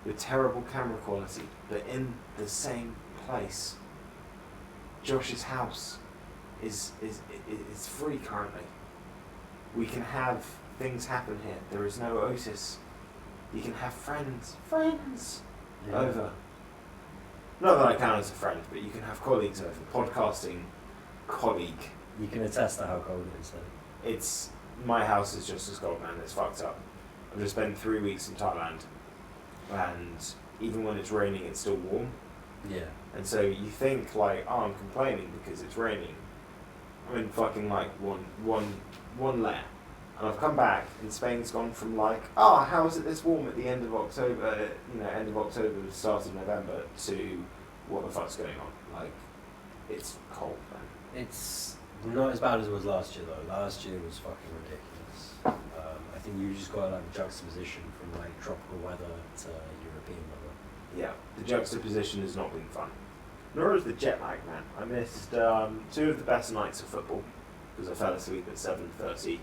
with terrible camera quality, but in the same place. Josh's house is free currently. We can have things happen here. There is no Otis. You can have friends over. Not that I count as a friend, but you can have colleagues over. Podcasting colleague. You can attest to how cold it is then. It's my house is just as cold, man. It's fucked up. I've just spent 3 weeks in Thailand, and even when it's raining, it's still warm. Yeah. And so you think like, oh, I'm complaining because it's raining. I'm in fucking like one layer, and I've come back, and Spain's gone from like, oh, how is it this warm at the end of October? End of October, start of November, to what the fuck's going on? Like, it's cold, man. It's not as bad as it was last year though. Last year was fucking ridiculous. I think you just got like the juxtaposition from like tropical weather to European weather. Yeah, the juxtaposition has not been fun. Nor is the jet lag, man. I missed 2 of the best nights of football because I fell asleep at 7:30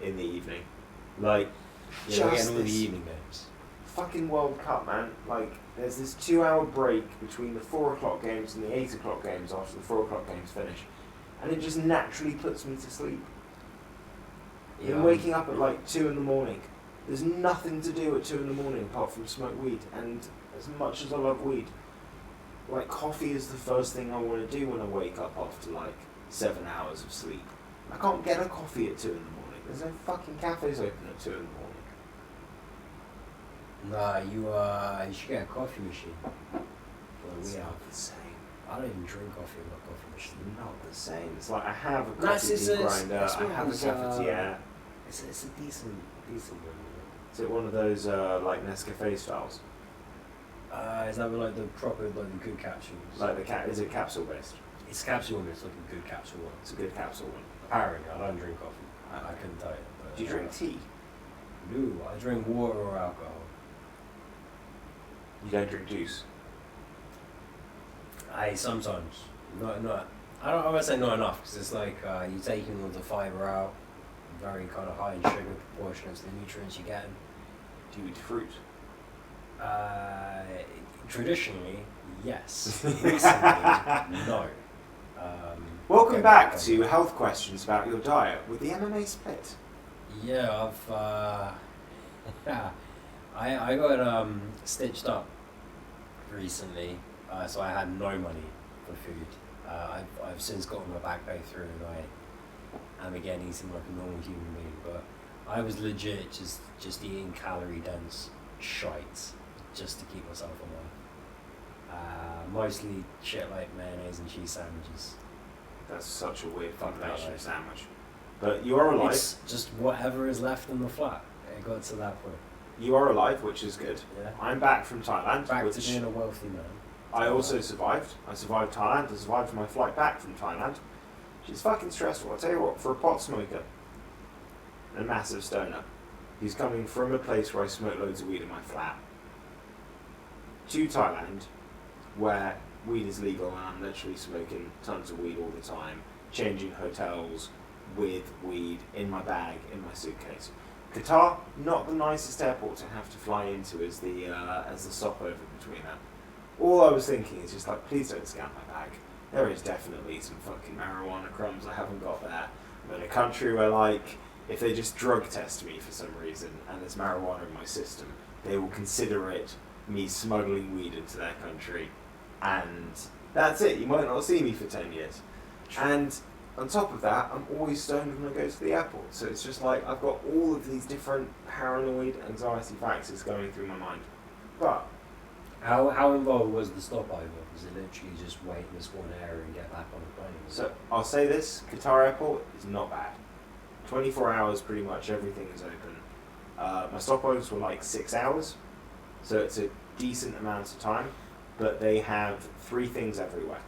in the evening. Like, yeah, we're getting all the evening games. Fucking World Cup, man. Like, there's this 2-hour break between the 4 o'clock games and the 8 o'clock games after the 4 o'clock games finish, and it just naturally puts me to sleep. Yeah. I'm waking up at like 2 in the morning. There's nothing to do at 2 in the morning apart from smoke weed, and as much as I love weed, like, coffee is the first thing I want to do when I wake up after like 7 hours of sleep. I can't get a coffee at 2 in the morning. There's no fucking cafes open at 2 in the morning. Nah, you should get a coffee machine. It's not the same. I don't even drink coffee with a coffee machine. It's not the same. It's like I have a No, coffee grinder, I have a it's, cafetiere. It's a decent one. Is it one of those like Nescafe styles? Is that with like the proper, like the good capsules? Like is it capsule based? It's capsule one, it's like a good capsule one. It's a good capsule one. Apparently, I don't drink coffee. I couldn't tell you. But, Do you drink tea? No, I drink water or alcohol. You don't drink juice? Sometimes. Not. I won't say not enough, because it's like you're taking all the fibre out, very kind of high in sugar proportionate to the nutrients you're getting. Do you eat fruit? Traditionally, yes. Recently, no. Welcome back to health questions about your diet with the MMA split. Yeah, I got stitched up recently, so I had no money for food. I've since gotten my back pay through, and I am again eating like a normal human being. But I was legit just eating calorie dense shite just to keep myself alive. Mostly shit like mayonnaise and cheese sandwiches. That's such a weird combination of sandwich. But you are alive. It's just whatever is left in the flat. It got to that point. You are alive, which is good. Yeah. I'm back from Thailand. Back to being a wealthy man. I also survived. I survived Thailand. I survived my flight back from Thailand. Which is fucking stressful. I'll tell you what, for a pot smoker and a massive stoner who's coming from a place where I smoke loads of weed in my flat to Thailand, where weed is legal and I'm literally smoking tons of weed all the time, changing hotels with weed in my bag, in my suitcase. Qatar, not the nicest airport to have to fly into as the stopover between that. All I was thinking is just like, please don't scan my bag. There is definitely some fucking marijuana crumbs I haven't got there. I'm in a country where, like, if they just drug test me for some reason and there's marijuana in my system, they will consider it me smuggling weed into their country, and that's it. You might not see me for 10 years. And on top of that, I'm always stoned when I go to the airport. So it's just like I've got all of these different paranoid anxiety factors going through my mind. But how involved was the stopover? Was it literally just wait in this one area and get back on the plane? So I'll say this, Qatar airport is not bad. 24 hours pretty much everything is open. My stopovers were like 6 hours, so it's a decent amount of time, but they have 3 things everywhere.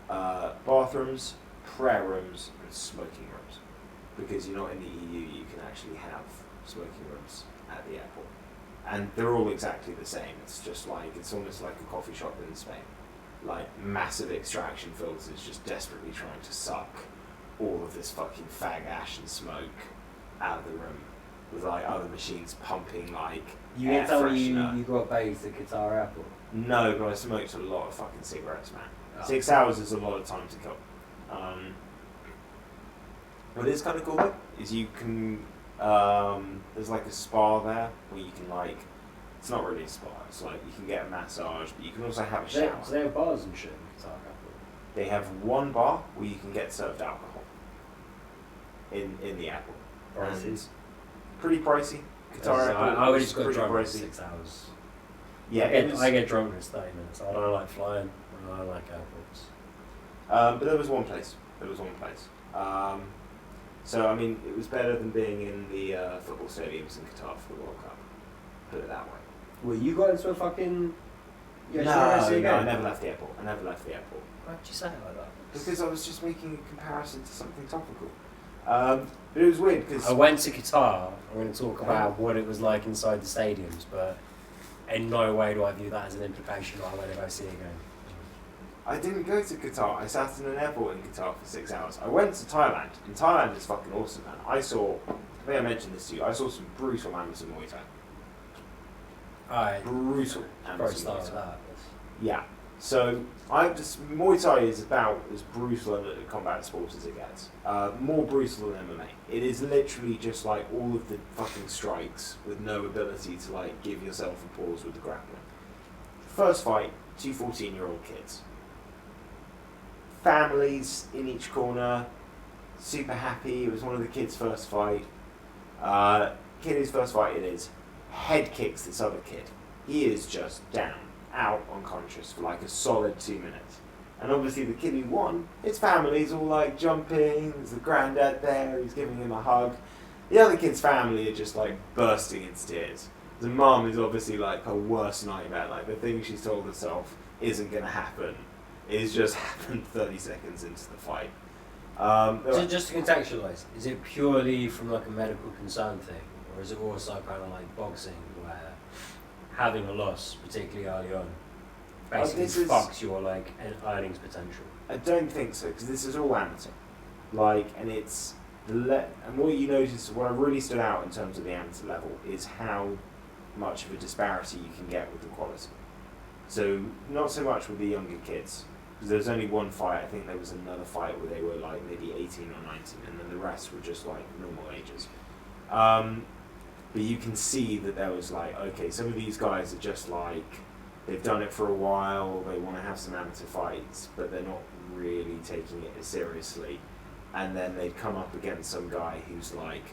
Bathrooms, prayer rooms, and smoking rooms. Because you're not in the EU, you can actually have smoking rooms at the airport. And they're all exactly the same. It's just like, it's almost like a coffee shop in Spain. Like, massive extraction filters just desperately trying to suck all of this fucking fag ash and smoke out of the room. with like other machines pumping like You air can tell me freshener. you got bathed at Qatar Airport. No, but I smoked a lot of fucking cigarettes, man. Oh. 6 hours is a lot of time to kill. What is kind of cool though is you can there's like a spa there where you can like, it's not really a spa, it's like you can get a massage, but you can also have a shower. So they have bars and shit at Qatar Airport. They have one bar where you can get served alcohol in the airport. Pricey. And pretty pricey. Qatar Airport I would was just got pretty drunk for pricey. 6 hours. Yeah, I get drunk in 30 minutes. I don't like flying. I don't like airports. but there was one place. So I mean, it was better than being in the football stadiums in Qatar for the World Cup. Put it that way. Well, you got into a fucking... No, I never left the airport. Why'd you say it like that? Because I was just making a comparison to something topical. But it was weird because I went to Qatar. I'm going to talk about what it was like inside the stadiums, but in no way do I view that as an implication that I want to go see a game. I didn't go to Qatar. I sat in an airport in Qatar for 6 hours. I went to Thailand, and Thailand is fucking awesome, man. I think I mentioned this to you. I saw some brutal amateur Muay Thai. Alright. Brutal Probably amateur start Muay with Thai. that. Yeah. So Muay Thai is about as brutal a combat sport as it gets. More brutal than MMA. It is literally just like all of the fucking strikes with no ability to like give yourself a pause with the grappling. First fight, 2 14-year-old kids. Families in each corner, super happy. It was one of the kids' first fight. Kid whose first fight it is, head kicks this other kid. He is just down, out, unconscious for like a solid 2 minutes. And obviously the kid who won, his family's all like jumping, there's the granddad there, he's giving him a hug. The other kid's family are just like bursting into tears. The mum is obviously like her worst nightmare, like the thing she's told herself isn't going to happen. It's just happened 30 seconds into the fight. So just to contextualise, is it purely from like a medical concern thing, or is it also kind of like boxing, where having a loss, particularly early on, basically fucks your like earnings potential? I don't think so, because this is all amateur. Like, and it's and what you notice, what really stood out in terms of the amateur level is how much of a disparity you can get with the quality. So not so much with the younger kids. Because there was only one fight. I think there was another fight where they were like maybe 18 or 19, and then the rest were just like normal ages. But you can see that there was like, okay, some of these guys are just like, they've done it for a while, they want to have some amateur fights, but they're not really taking it as seriously. And then they'd come up against some guy who's like,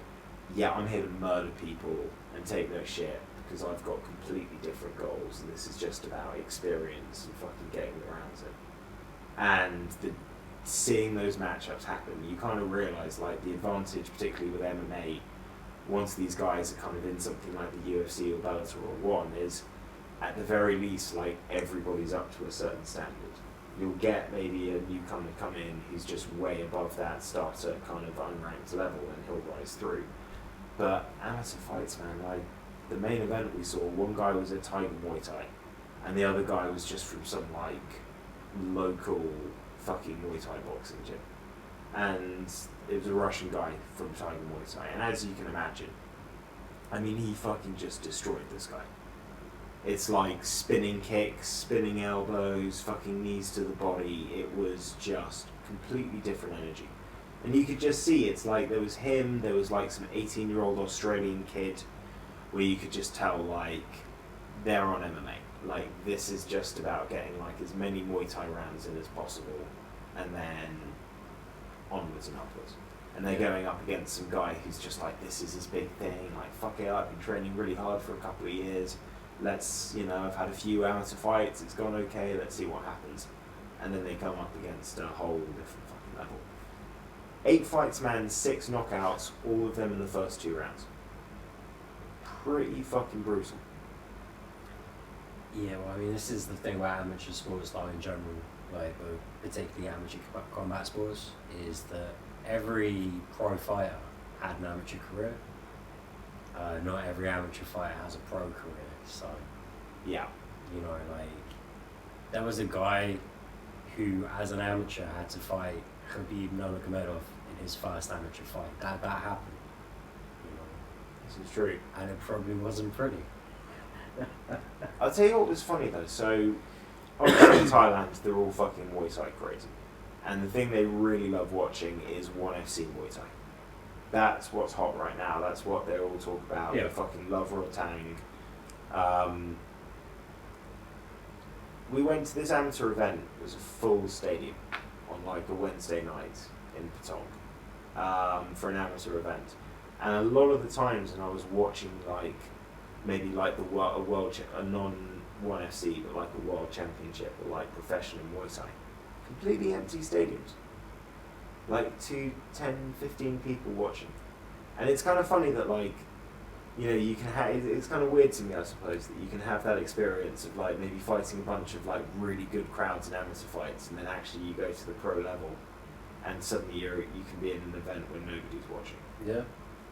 yeah, I'm here to murder people and take their shit because I've got completely different goals, and this is just about experience and fucking getting around it. And seeing those matchups happen, you kind of realise like the advantage, particularly with MMA, once these guys are kind of in something like the UFC or Bellator or One, is at the very least like everybody's up to a certain standard. You'll get maybe a newcomer come in who's just way above that starter kind of unranked level, and he'll rise through. But amateur fights, man, like the main event we saw, one guy was a Tiger Muay Thai, and the other guy was just from some like local fucking Muay Thai boxing gym, and it was a Russian guy from Tiger Muay Thai, and as you can imagine, I mean, he fucking just destroyed this guy. It's like spinning kicks, spinning elbows, fucking knees to the body. It was just completely different energy, and you could just see it's like there was him, there was like some 18-year-old Australian kid where you could just tell like they're on MMA. Like, this is just about getting like as many Muay Thai rounds in as possible, and then onwards and upwards. And they're going up against some guy who's just like, this is his big thing, like, fuck it, I've been training really hard for a couple of years, let's, you know, I've had a few amateur fights, it's gone okay, let's see what happens. And then they come up against a whole different fucking level. 8 fights, man, 6 knockouts, all of them in the first 2 rounds. Pretty fucking brutal. Yeah, well, I mean, this is the thing about amateur sports, like in general, like particularly amateur combat sports, is that every pro fighter had an amateur career. Not every amateur fighter has a pro career, so yeah, you know, like there was a guy who, as an amateur, had to fight Khabib Nurmagomedov in his first amateur fight. That happened. You know, This is true. And it probably wasn't pretty. I'll tell you what was funny though. So, obviously in Thailand, they're all fucking Muay Thai crazy. And the thing they really love watching is 1FC Muay Thai. That's what's hot right now. That's what they all talk about. Yeah. They fucking love Rotang. We went to this amateur event. It was a full stadium on like a Wednesday night in Patong for an amateur event. And a lot of the times when I was watching like maybe like a non 1FC but like a world championship or like professional Muay Thai, completely empty stadiums. Like 2, 10, 15 people watching. And it's kind of funny that like, you know, you can have, it's kind of weird to me I suppose, that you can have that experience of like maybe fighting a bunch of like really good crowds in amateur fights and then actually you go to the pro level and suddenly you can be in an event where nobody's watching. Yeah.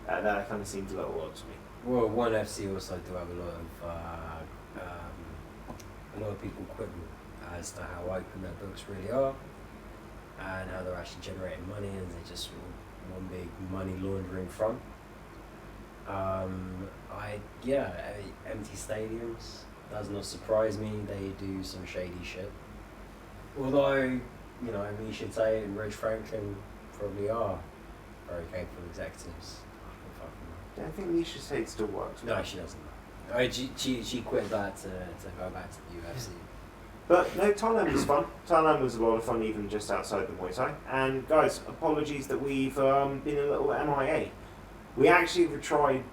That kind of seems a little odd to me. Well, 1FC also do have a lot of people quibble as to how open their books really are and how they're actually generating money and they're just one big money laundering front. Empty stadiums does not surprise me. They do some shady shit. Although, you know, we should say it, and Reg Franklin probably are very capable executives. I don't think Nisha Tate still works. No, she doesn't. She quit that to go back to the UFC. But no, Thailand was fun. Thailand was a lot of fun even just outside the Muay Thai. And guys, apologies that we've been a little MIA. We actually tried,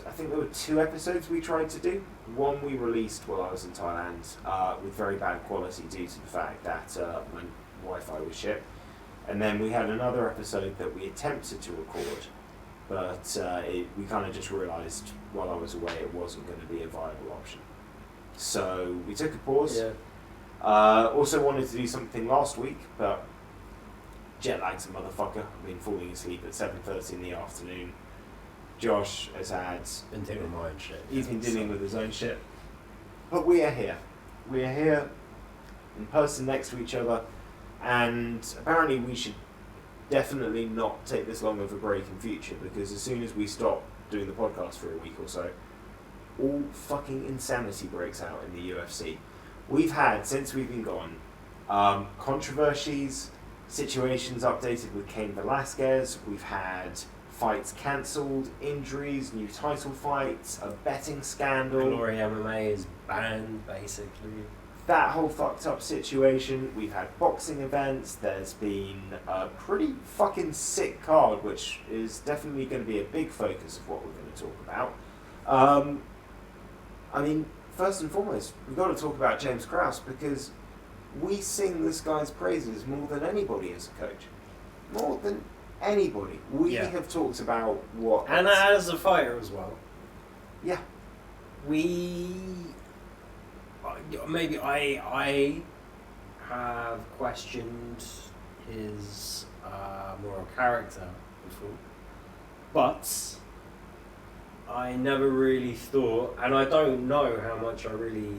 I think there were 2 episodes we tried to do. One we released while I was in Thailand with very bad quality due to the fact that my Wi-Fi was shit. And then we had another episode that we attempted to record, but we kind of just realised while I was away it wasn't going to be a viable option. So we took a pause. Yeah. Also wanted to do something last week, but jet lag's a motherfucker. I've been falling asleep at 7:30 in the afternoon. Josh has been dealing with my own shit. He's been dealing with his own shit. But we are here. We are here in person next to each other, and apparently we should definitely not take this long of a break in future, because as soon as we stop doing the podcast for a week or so, all fucking insanity breaks out in the UFC. We've had, since we've been gone, controversies, situations updated with Cain Velasquez. We've had fights cancelled, injuries, new title fights, a betting scandal. Glory MMA is banned, basically. That whole fucked up situation. We've had boxing events. There's been a pretty fucking sick card, which is definitely going to be a big focus of what we're going to talk about. I mean, first and foremost, we've got to talk about James Krause, because we sing this guy's praises more than anybody as a coach. More than anybody. We have talked about what... And as a fighter as well. Yeah. Maybe I have questioned his moral character before, but I never really thought, and I don't know how much I really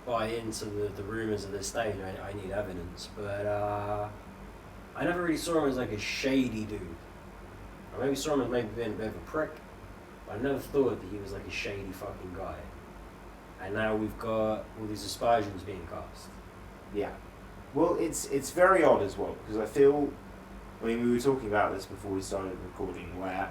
buy into the rumours at this stage. I need evidence, but I never really saw him as like a shady dude. I maybe saw him as maybe being a bit of a prick, but I never thought that he was like a shady fucking guy. And now we've got all these aspersions being cast. Yeah. Well, it's very odd as well, because I feel, I mean, we were talking about this before we started recording, where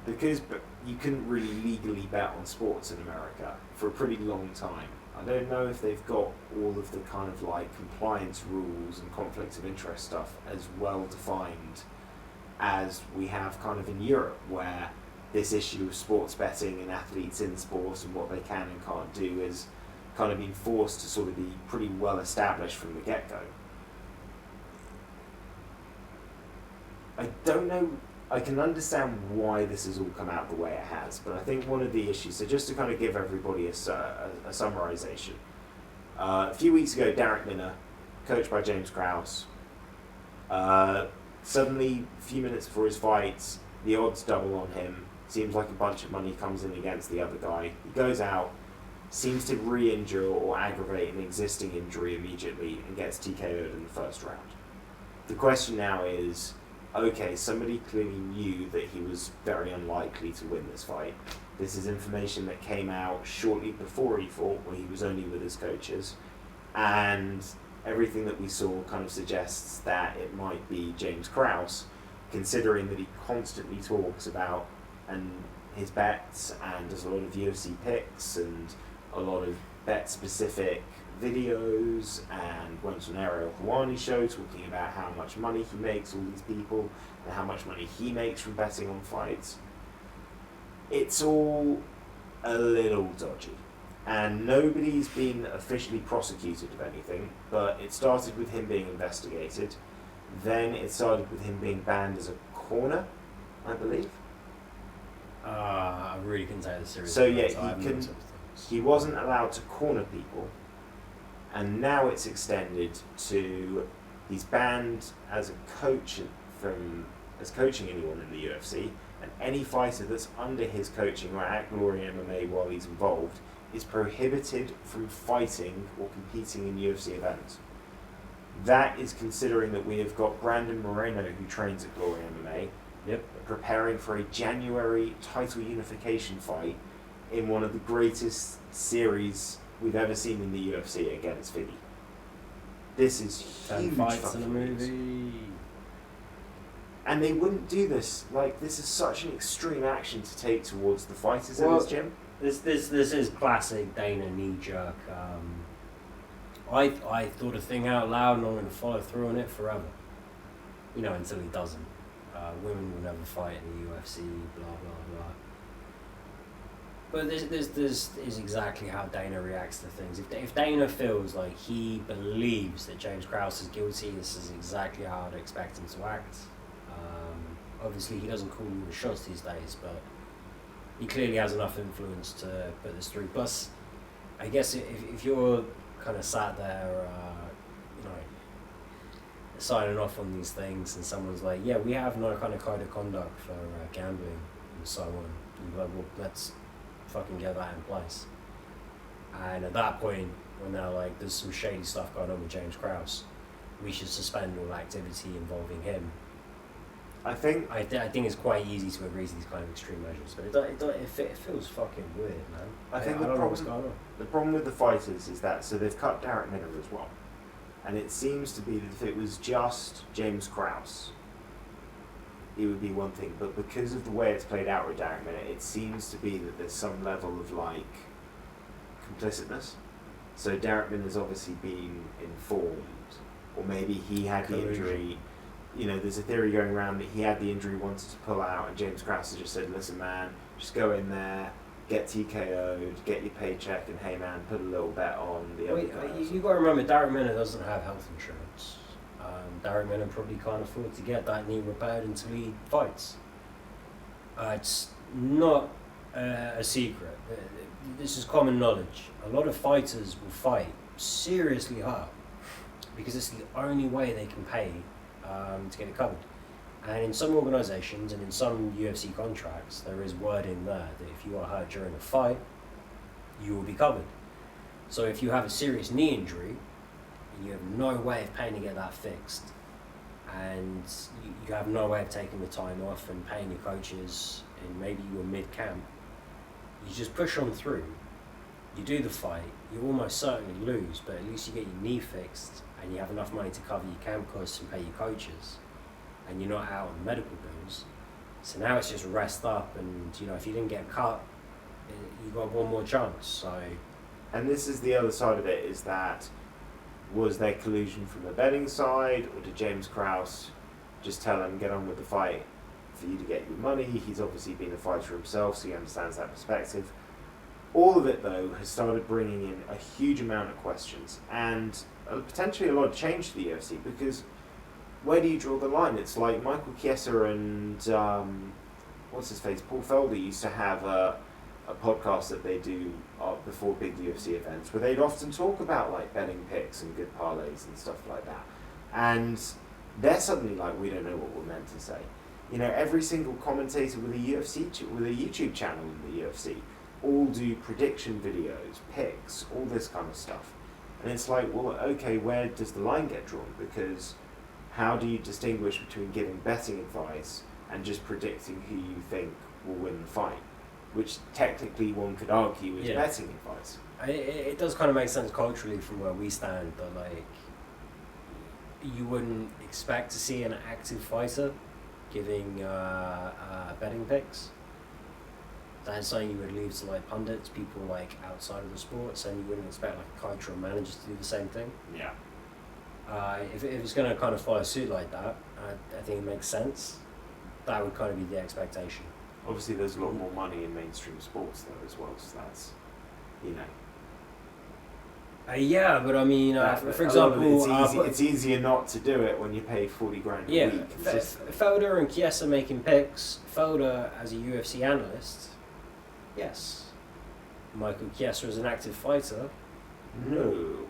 because you couldn't really legally bet on sports in America for a pretty long time. I don't know if they've got all of the kind of like compliance rules and conflicts of interest stuff as well defined as we have kind of in Europe, where this issue of sports betting and athletes in sports and what they can and can't do is kind of been forced to sort of be pretty well established from the get-go. I don't know, I can understand why this has all come out the way it has, but I think one of the issues, so just to kind of give everybody a summarization, a few weeks ago, Derek Minner, coached by James Krause, suddenly, a few minutes before his fight, the odds double on him. Seems like a bunch of money comes in against the other guy. He goes out, seems to re-injure or aggravate an existing injury immediately, and gets TKO'd in the first round. The question now is okay, somebody clearly knew that he was very unlikely to win this fight. This is information that came out shortly before he fought, where he was only with his coaches, and everything that we saw kind of suggests that it might be James Krause, considering that he constantly talks about and his bets and does a lot of UFC picks and a lot of bet-specific videos, and went on Ariel Helwani's show talking about how much money he makes, all these people, and how much money he makes from betting on fights. It's all a little dodgy, and nobody's been officially prosecuted of anything, but it started with him being investigated, then it started with him being banned as a corner, I believe. I really couldn't take this seriously. So yeah, he wasn't allowed to corner people, and now it's extended to he's banned as a coach as coaching anyone in the UFC, and any fighter that's under his coaching or at Glory MMA while he's involved is prohibited from fighting or competing in UFC events. That is considering that we have got Brandon Moreno, who trains at Glory MMA, preparing for a January title unification fight in one of the greatest series we've ever seen in the UFC against Figgy. This is huge. 10 fights in a movie. And they wouldn't do this. Like, this is such an extreme action to take towards the fighters in this gym. This is classic Dana knee-jerk. I thought a thing out loud and I'm going to follow through on it forever. You know, until he doesn't. Women will never fight in the UFC, blah, blah, blah. But this is exactly how Dana reacts to things. If Dana feels like he believes that James Krause is guilty, this is exactly how I'd expect him to act. Obviously, he doesn't call all the shots these days, but he clearly has enough influence to put this through. Plus, I guess if you're kind of sat there, signing off on these things, and someone's like, yeah, we have no kind of code of conduct for gambling and so on, you're like, well, let's fucking get that in place. And at that point, when they're like, there's some shady stuff going on with James Krause, we should suspend all activity involving him. I think it's quite easy to agree to these kind of extreme measures, but it feels fucking weird, man. I don't know what's going on. The problem with the fighters is that, so they've cut Darek Miller as well. And it seems to be that if it was just James Krause, it would be one thing. But because of the way it's played out with Darek Miller, it seems to be that there's some level of, like, complicitness. So Darek Miller's obviously been informed, or maybe he had the injury. You know, there's a theory going around that he had the injury, wanted to pull out, and James Krause just said, listen, man, just go in there, get TKO'd, get your paycheck, and hey, man, put a little bet on the other guy. You got to remember, Darek Miller doesn't have health insurance. Darek Miller probably can't afford to get that knee repaired until he fights. It's not a secret. This is common knowledge. A lot of fighters will fight seriously hurt because it's the only way they can pay to get it covered. And in some organisations and in some UFC contracts, there is word in there that if you are hurt during a fight, you will be covered. So if you have a serious knee injury, and you have no way of paying to get that fixed, and you have no way of taking the time off and paying your coaches, and maybe you were mid-camp, you just push on through. You do the fight, you almost certainly lose, but at least you get your knee fixed, and you have enough money to cover your camp costs and pay your coaches, and you're not out on medical bills. So now it's just rest up, and if you didn't get cut, you got one more chance. So, and this is the other side of it, is that was there collusion from the betting side, or did James Krause just tell him, get on with the fight for you to get your money? He's obviously been a fighter himself, so he understands that perspective. All of it, though, has started bringing in a huge amount of questions, and potentially a lot of change to the UFC, because where do you draw the line? It's like Michael Chiesa and what's his face, Paul Felder used to have a podcast that they do before big UFC events, where they'd often talk about like betting picks and good parlays and stuff like that. And they're suddenly like, we don't know what we're meant to say. Every single commentator with a YouTube channel in the UFC all do prediction videos, picks, all this kind of stuff. And it's like, well, okay, where does the line get drawn? Because how do you distinguish between giving betting advice and just predicting who you think will win the fight? Which technically one could argue is betting advice. It does kind of make sense culturally from where we stand, but like, you wouldn't expect to see an active fighter giving betting picks. That's something you would leave to like pundits, people like outside of the sports, and you wouldn't expect like a coach or a manager to do the same thing. Yeah. If it's going to kind of follow suit like that, I think it makes sense. That would kind of be the expectation. Obviously, there's a lot more money in mainstream sports though as well, so that's, you know. Yeah, but I mean, for example, it's easier not to do it when you pay 40 grand a week. Felder and Chiesa making picks. Felder as a UFC analyst, yes. Michael Chiesa as an active fighter, no.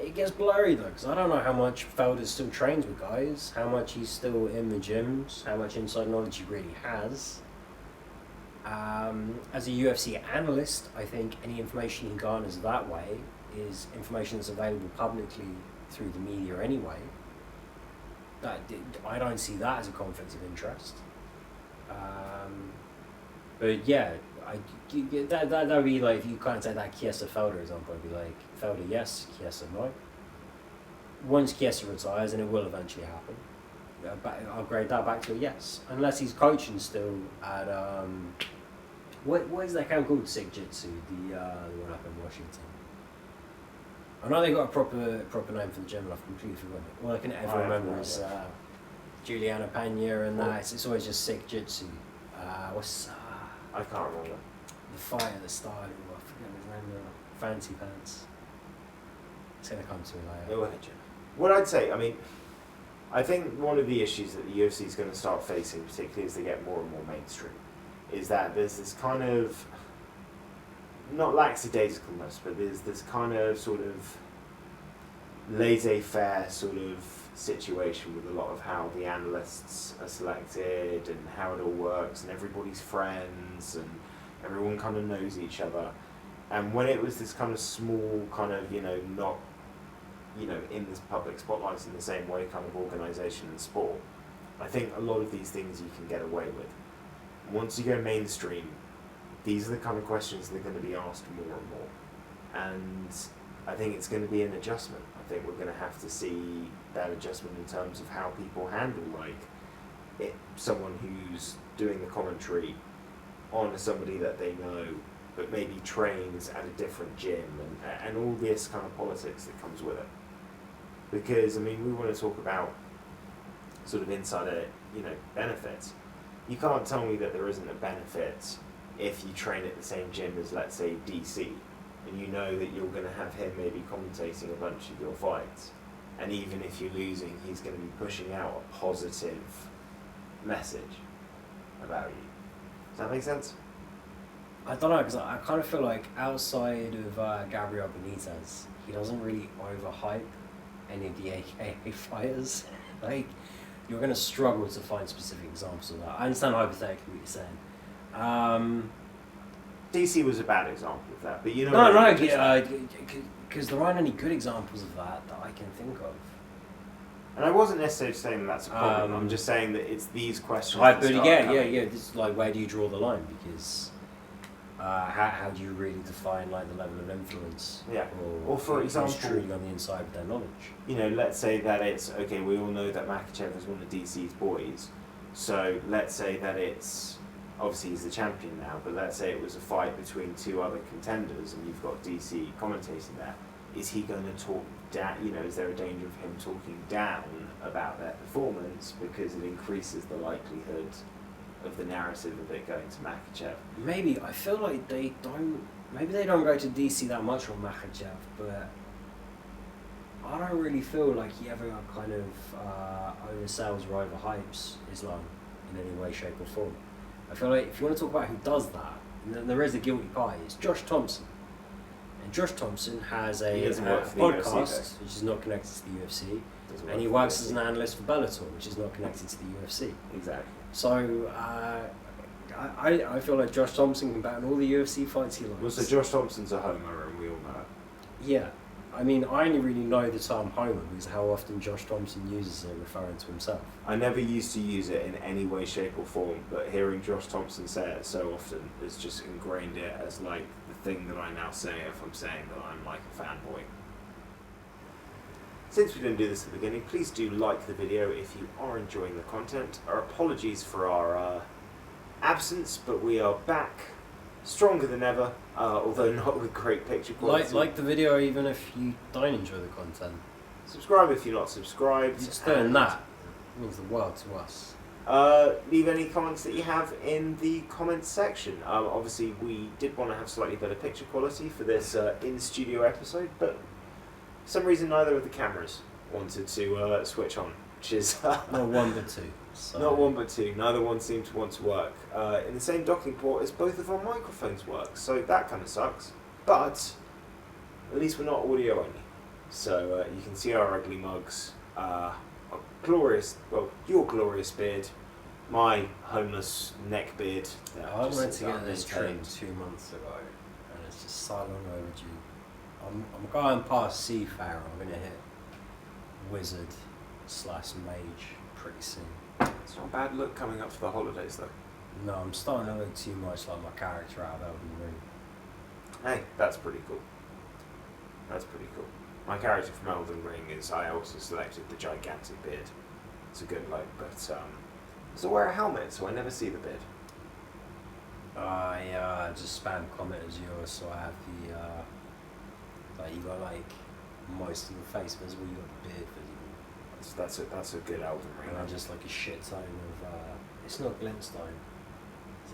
It gets blurry though, because I don't know how much Felder still trains with guys, how much he's still in the gyms, how much inside knowledge he really has. As a UFC analyst, I think any information he garners that way is information that's available publicly through the media anyway. I don't see that as a conflict of interest. But yeah, that would be like, if you kind of take that Chiesa Felder example, it'd be like Felder yes, Chiesa no. Once Chiesa retires, and it will eventually happen, I'll grade that back to a yes, unless he's coaching still at what is that camp called? Sick Jitsu, the one up in Washington. I know they got a proper name for the gym, and I've completely forgotten it. All I can ever remember is Juliana Pena and that. It's always just Sick Jitsu. What's I can't remember. The fight at the start, I forget his name now. Fancy Pants. It's going to come to me later. What I'd say, I mean, I think one of the issues that the UFC is going to start facing, particularly as they get more and more mainstream, is that there's this kind of, not lackadaisicalness, but there's this kind of sort of laissez-faire sort of situation with a lot of how the analysts are selected and how it all works, and everybody's friends and everyone kind of knows each other. And when it was this kind of small kind of, not, in this public spotlight in the same way kind of organisation in sport, I think a lot of these things you can get away with. Once you go mainstream, these are the kind of questions that are going to be asked more and more. And I think it's going to be an adjustment. I think we're going to have to see that adjustment in terms of how people handle, someone who's doing the commentary on somebody that they know, but maybe trains at a different gym, and all this kind of politics that comes with it. Because, I mean, we want to talk about sort of insider, benefits. You can't tell me that there isn't a benefit if you train at the same gym as, let's say, DC, and you know that you're going to have him maybe commentating a bunch of your fights, and even if you're losing, he's going to be pushing out a positive message about you. Does that make sense? I don't know, because I kind of feel like outside of Gabriel Benitez, he doesn't really overhype any of the AKA fighters. You're going to struggle to find specific examples of that. I understand hypothetically what you're saying. DC was a bad example of that, but because there aren't any good examples of that I can think of. And I wasn't necessarily saying that that's a problem. I'm just saying that it's these questions. Right, but this is like, where do you draw the line? Because how do you really define the level of influence? Yeah. Or for example, truly on the inside of their knowledge. Let's say that it's okay. We all know that Makhachev is one of DC's boys, so let's say that it's obviously he's the champion now. But let's say it was a fight between two other contenders, and you've got DC commentating there. Is he going to talk down? Is there a danger of him talking down about their performance because it increases the likelihood of the narrative of it going to Makhachev? Maybe. I feel like they don't go to DC that much on Makhachev, but I don't really feel like he ever kind of oversells or overhypes Islam in any way, shape or form. I feel like if you want to talk about who does that, then there is a guilty pie. It's Josh Thompson. And Josh Thompson has a podcast which is not connected to the UFC, and he works as an analyst for Bellator, which is not connected to the UFC. Exactly. So I feel like Josh Thompson can bet on all the UFC fights he likes. Well, so Josh Thompson's a homer, and we all know it. Yeah. I mean, I only really know the term homer because how often Josh Thompson uses it referring to himself. I never used to use it in any way, shape or form, but hearing Josh Thompson say it so often has just ingrained it as like the thing that I now say if I'm saying that I'm like a fanboy. Since we didn't do this at the beginning, please do like the video if you are enjoying the content. Our apologies for our absence, but we are back stronger than ever, although not with great picture quality. Like the video even if you don't enjoy the content. Subscribe if you're not subscribed. Just doing that means the world to us. Leave any comments that you have in the comments section. Obviously, we did want to have slightly better picture quality for this in-studio episode, but for some reason neither of the cameras wanted to switch on, which is... Not one but two. So. Not one but two. Neither one seemed to want to work. In the same docking port as both of our microphones work, so that kind of sucks. But at least we're not audio only. So you can see our ugly mugs, our glorious, well, your glorious beard, my homeless neck beard. I wanted to get this trimmed 2 months ago, and it's just so long overdue. I'm going past Seafarer. I'm going to hit Wizard/Mage pretty soon. It's not a bad look coming up for the holidays, though. No, I'm starting to look too much like my character out of Elden Ring. Hey, that's pretty cool. That's pretty cool. My character from Elden Ring is, I also selected the gigantic beard. It's a good look, but I wear a helmet, so I never see the beard. I just spam comment as yours, so I have the like you got like most of the face visible, you got the beard visible. That's a good Elden Ring. And I just like a shit ton of it's not glintstone, is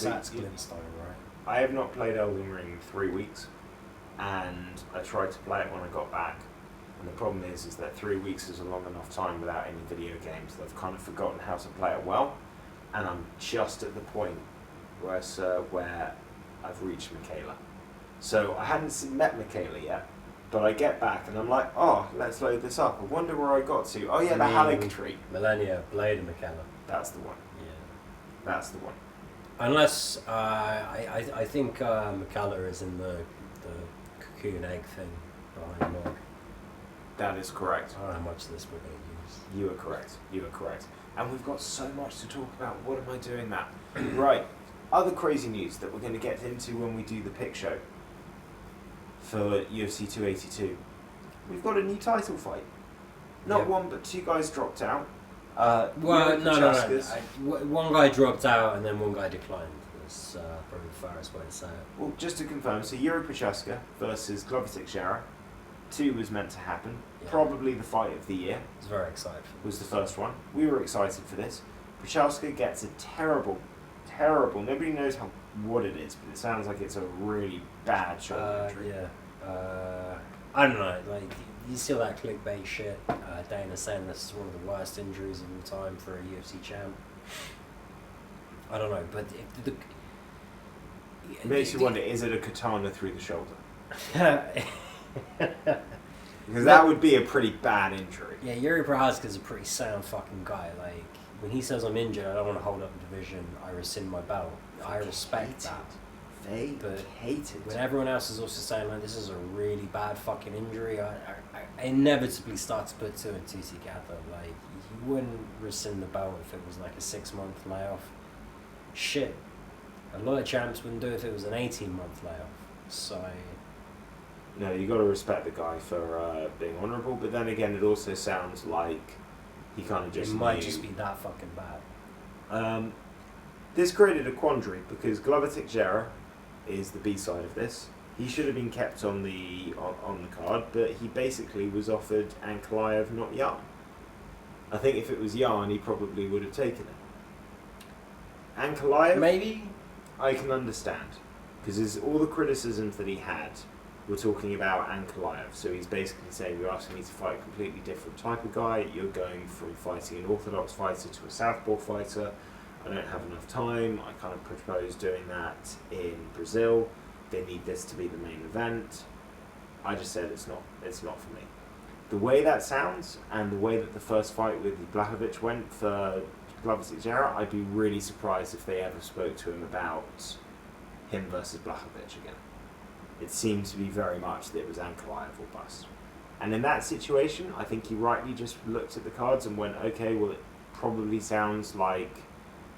it? That's glintstone, right? I have not played Elden Ring in 3 weeks, and I tried to play it when I got back. And the problem is that 3 weeks is a long enough time without any video games that I've kind of forgotten how to play it well. And I'm just at the point where I've reached Michaela. So I hadn't met Michaela yet, but I get back and I'm like, oh, let's load this up. I wonder where I got to. Oh yeah, the Halleck tree. Millennia, Blade and Michaela. That's the one. Yeah. That's the one. Unless, I think Michaela is in the cocoon egg thing behind the log. That is correct. I don't know how much of this we're going to use. You are correct. You are correct. And we've got so much to talk about. What am I doing that? Right. Other crazy news that we're going to get into when we do the pick show for UFC 282. We've got a new title fight. Not one, but two guys dropped out. Well, no. One guy dropped out and then one guy declined. That's probably the fairest way to say it. Well, just to confirm, so Yuri Prochaska versus Glover Teixeira. 2 was meant to happen. Yeah. Probably the fight of the year. I was very excited for this. Was the first one. We were excited for this. Prochaska gets a terrible, nobody knows what it is, but it sounds like it's a really bad shoulder injury. Yeah. I don't know, like, you see all that clickbait shit, Dana saying this is one of the worst injuries of all time for a UFC champ. I don't know, but It makes you wonder, is it a katana through the shoulder? Because that would be a pretty bad injury. Yeah, Yuri Prochaska's a pretty sound fucking guy. Like, when he says I'm injured, I don't want to hold up the division, I rescind my belt. I respect that. But hated. When everyone else is also saying, like, this is a really bad fucking injury, I inevitably start to put two and two together. Like, you wouldn't rescind the belt if it was like a 6-month layoff. Shit. A lot of champs wouldn't do it if it was an 18-month layoff. So... No, you got to respect the guy for being honourable, but then again, it also sounds like he kind of just might just be that fucking bad. This created a quandary because Glover Teixeira is the B side of this. He should have been kept on the card, but he basically was offered Ankalaev, not Yarn. I think if it was Yarn, he probably would have taken it. Ankalaev, maybe I can understand because all the criticisms that he had. We're talking about Ankalaev, so he's basically saying you're asking me to fight a completely different type of guy, you're going from fighting an orthodox fighter to a southpaw fighter, I don't have enough time, I can't propose doing that in Brazil, they need this to be the main event. I just said it's not for me. The way that sounds, and the way that the first fight with Blachowicz went for Glover Teixeira, I'd be really surprised if they ever spoke to him about him versus Blachowicz again. it seemed to be very much that it was Ankalaev or bust. And in that situation, I think he rightly just looked at the cards and went, okay, well, it probably sounds like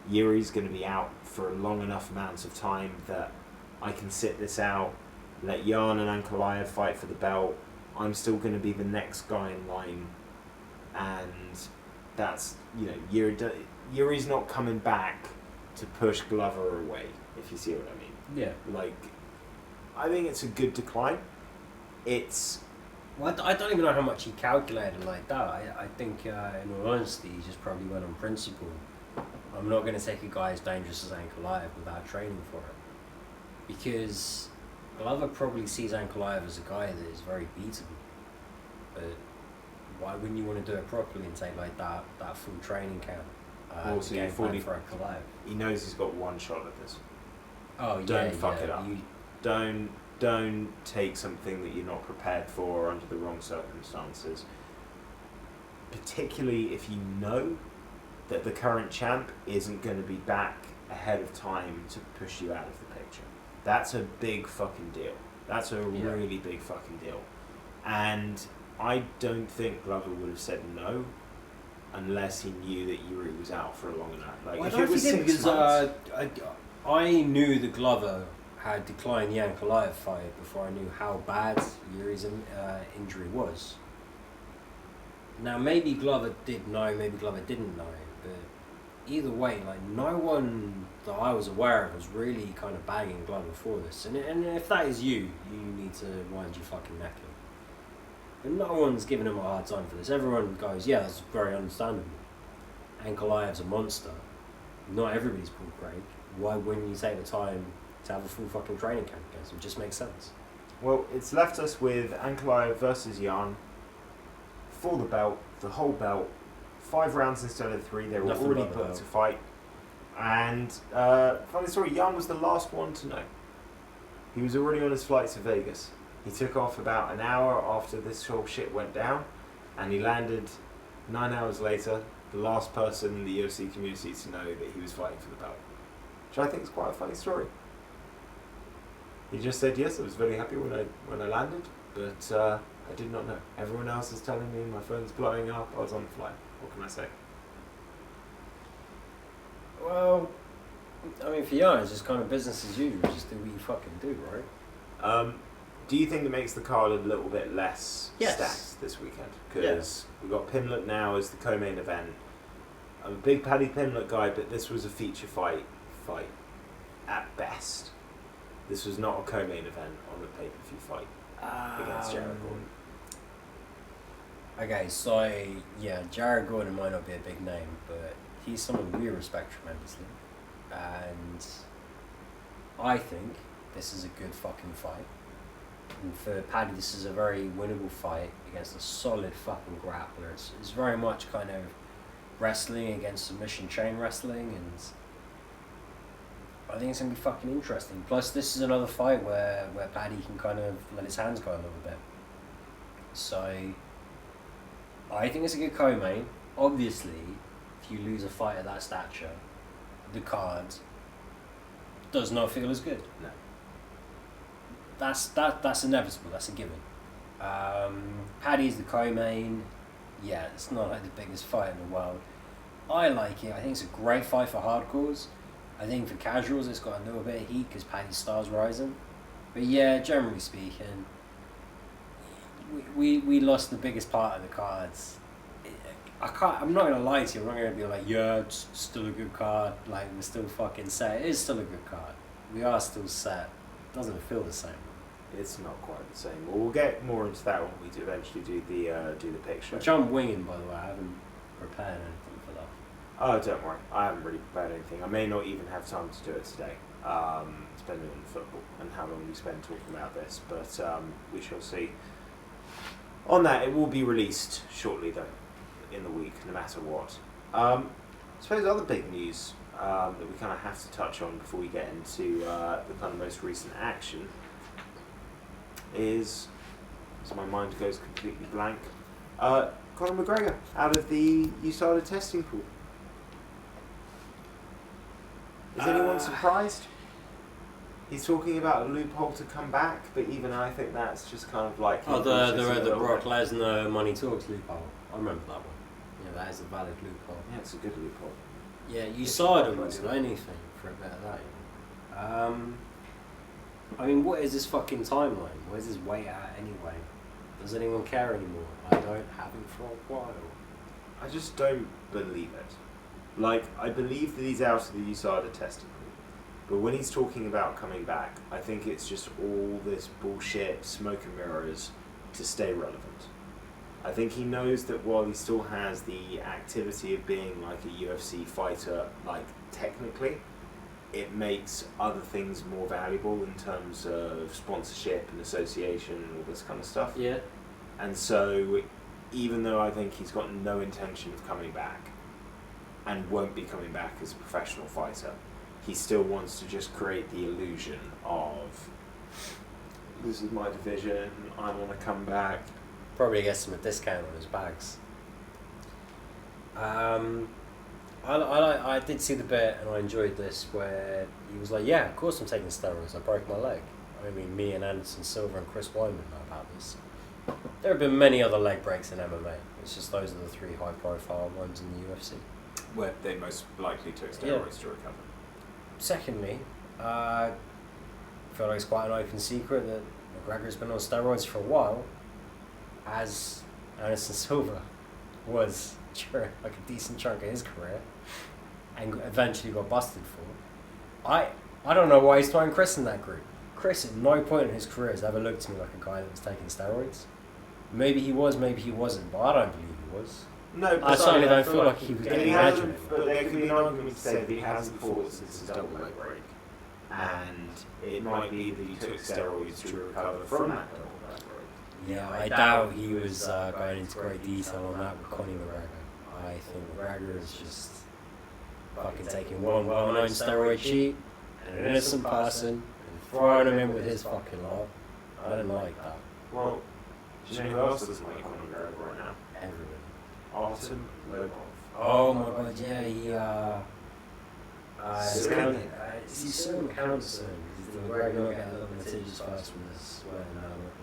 Yuri's going to be out for a long enough amount of time that I can sit this out, let Jan and Ankalaev fight for the belt. I'm still going to be the next guy in line. And that's, Yuri's not coming back to push Glover away, if you see what I mean. Yeah. Like, I think it's a good decline. Well, I don't even know how much he calculated like that. I think, in all honesty, he just probably went on principle. I'm not going to take a guy as dangerous as Ankalaev without training for it. Because Glover probably sees Ankalaev as a guy that is very beatable. But why wouldn't you want to do it properly and take like that full training camp? Also, game plan for Ankalaev. He knows he's got one shot at this. Oh, Don't fuck it up. Don't take something that you're not prepared for under the wrong circumstances. Particularly if you know that the current champ isn't going to be back ahead of time to push you out of the picture. That's a big fucking deal. That's a really big fucking deal. And I don't think Glover would have said no unless he knew that Yuri was out for a long enough. Like, well, if it was 6 months... I knew that Glover had declined the Ankalaev fight before I knew how bad Yuri's injury was. Now, maybe Glover did know, maybe Glover didn't know, but either way, like, no one that I was aware of was really kind of bagging Glover for this. And if that is you need to wind your fucking neck up. But no one's giving him a hard time for this. Everyone goes, yeah, that's very understandable. Ankalaev's a monster. Not everybody's pulled Craig. Why wouldn't you take the time to have a full fucking training camp against him? It just makes sense. Well, it's left us with Ankalaev versus Jan for the belt, the whole belt. 5 rounds instead of 3. They were Nothing already but the put belt. to fight. And funny story, Jan was the last one to know. He was already on his flight to Vegas. He took off about an hour after this whole shit went down, and he landed 9 hours later, the last person in the UFC community to know that he was fighting for the belt. Which I think is quite a funny story. He just said, yes, I was very happy when I landed, but I did not know. Everyone else is telling me my phone's blowing up, I was on the flight. What can I say? Well, I mean, for Jan, it's just kind of business as usual. Just do what you fucking do, right? Do you think that makes the card a little bit less stacked this weekend? Because we've got Pimlet now as the co-main event. I'm a big Paddy Pimlet guy, but this was a feature fight at best. This was not a co-main event on the pay-per-view fight against Jared Gordon. Okay, so yeah, Jared Gordon might not be a big name, but he's someone we respect tremendously. And I think this is a good fucking fight. And for Paddy, this is a very winnable fight against a solid fucking grappler. It's very much kind of wrestling against submission chain wrestling, and I think it's going to be fucking interesting. Plus, this is another fight where Paddy can kind of let his hands go a little bit. So, I think it's a good co-main. Obviously, if you lose a fight of that stature, the card does not feel as good. No. That's inevitable. That's a given. Paddy's the co-main. Yeah, it's not like the biggest fight in the world. I like it. I think it's a great fight for hardcores. I think for casuals, it's got a little bit of heat because Paddy's star's rising. But yeah, generally speaking, we lost the biggest part of the cards. I'm not gonna lie to you. I'm not gonna be like, yeah, it's still a good card. Like, we're still fucking set. It is still a good card. We are still set. It doesn't feel the same. It's not quite the same. Well, we'll get more into that when we do eventually do the picture. Which I'm winging, by the way. I haven't prepared anything for that. Oh, don't worry. I haven't really prepared anything. I may not even have time to do it today, depending on football and how long we spend talking about this. But we shall see. On that, it will be released shortly, though, in the week, no matter what. I suppose other big news that we kind of have to touch on before we get into the kind of most recent action is, as my mind goes completely blank, Conor McGregor out of the USADA testing pool. Is anyone surprised? He's talking about a loophole to come back, but even I think that's just kind of like... Oh, the Brock Lesnar money talks loophole. I remember that one. Yeah, that is a valid loophole. Yeah, it's a good loophole. Yeah, USADA wouldn't do anything for a bit of that. I mean, what is this fucking timeline? Where's this wait at anyway? Does anyone care anymore? I don't have it for a while. I just don't believe it. Like, I believe that he's out of the USADA testing group, but when he's talking about coming back, I think it's just all this bullshit, smoke and mirrors to stay relevant. I think he knows that while he still has the activity of being like a UFC fighter, like technically, it makes other things more valuable in terms of sponsorship and association and all this kind of stuff. Yeah. And so, even though I think he's got no intention of coming back, and won't be coming back as a professional fighter, he still wants to just create the illusion of, this is my division, I want to come back. Probably gets him a discount on his bags. I did see the bit and I enjoyed this where he was like, yeah, of course I'm taking steroids, I broke my leg. I mean, me and Anderson Silva and Chris Weidman know about this. There have been many other leg breaks in MMA. It's just those are the 3 high profile ones in the UFC. Where they most likely took steroids to recover. Secondly, I feel like it's quite an open secret that McGregor's been on steroids for a while, as Anderson Silva was during like a decent chunk of his career, and eventually got busted for. I don't know why he's throwing Chris in that group. Chris at no point in his career has ever looked to me like a guy that was taking steroids. Maybe he was, maybe he wasn't, but I don't believe he was. No, I certainly don't feel like he was getting imaginative. But there could be an argument to say that he hasn't fought since his double leg break. And it might be that he took steroids to recover from that double leg break. Yeah, I doubt he was going into great detail on that with Conor McGregor. I think McGregor is just fucking taking one well-known steroid cheat and an innocent person and throwing him in with his fucking lot. I didn't like that. Well, do you know who else doesn't like Conor McGregor right now? Everyone. Artem Lobov. Oh my god, yeah, he is he suing Thompson? The McGregor got a little litigious first when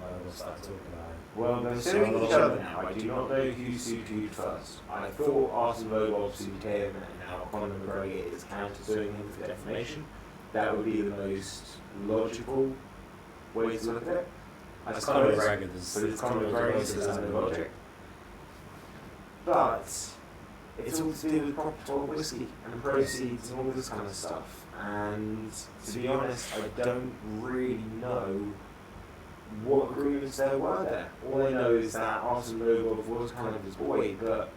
Lobov started talking about it. Well, they're suing each other now. I do not know who sued who first. I thought Artem Lobov sued him, and now Conor McGregor is counter-suing him for defamation. That would be the most logical way to look at it. It's Conor McGregor, but it's Conor McGregor, so there's no logic. But it's all to do with Prop 12 whiskey and proceeds and all this kind of stuff. And to be honest, I don't really know what agreements there were there. All I know is that Artem Lobov was kind of his boy, but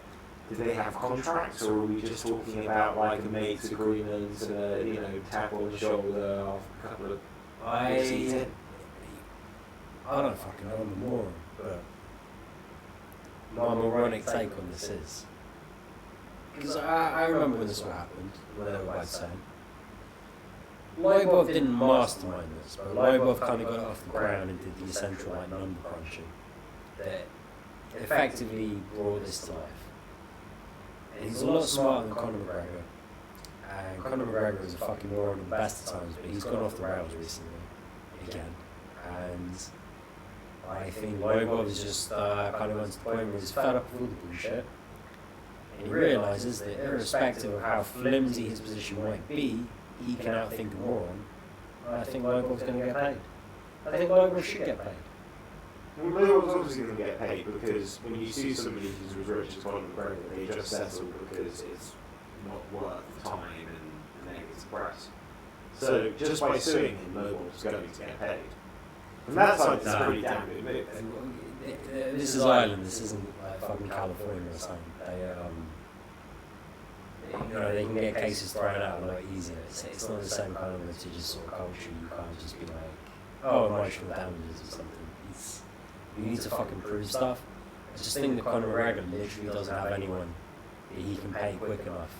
did they have contracts, or are we just talking about like a mate's agreement, tap on the shoulder after a couple of weeks in? I don't fucking know more, but my moronic take on this is, because I remember when this all happened, when they were both saying, Lobov didn't mastermind this, but Lobov kind of got it off the ground and did the essential like number crunching that effectively brought this to life. And he's a lot smarter than Conor McGregor, and Conor McGregor is a fucking moron at the best of times, but he's gone off the rails recently, again, and I think Lobov is just kind of went to the point where he's fed up with all the bullshit, and he realises that irrespective of how flimsy his position might be, he can outthink a moron, and I think Lobov's going to get paid. I think Lobov should get paid. Well, Lobov's obviously going to get paid because when you sue somebody who's as rich as Conor McGregor, they just settle because it's not worth the time and negative press. So just by suing him, Lobov's going to get paid. From that side, it's a pretty damn good move. This is Ireland. This isn't like fucking California or something. They can get cases thrown out a lot easier. It's not the same kind of litigious sort of culture. You can't just be like, oh, emotional damages or something. You need to fucking prove stuff. I just think that Conor McGregor literally doesn't have anyone that he can pay quick enough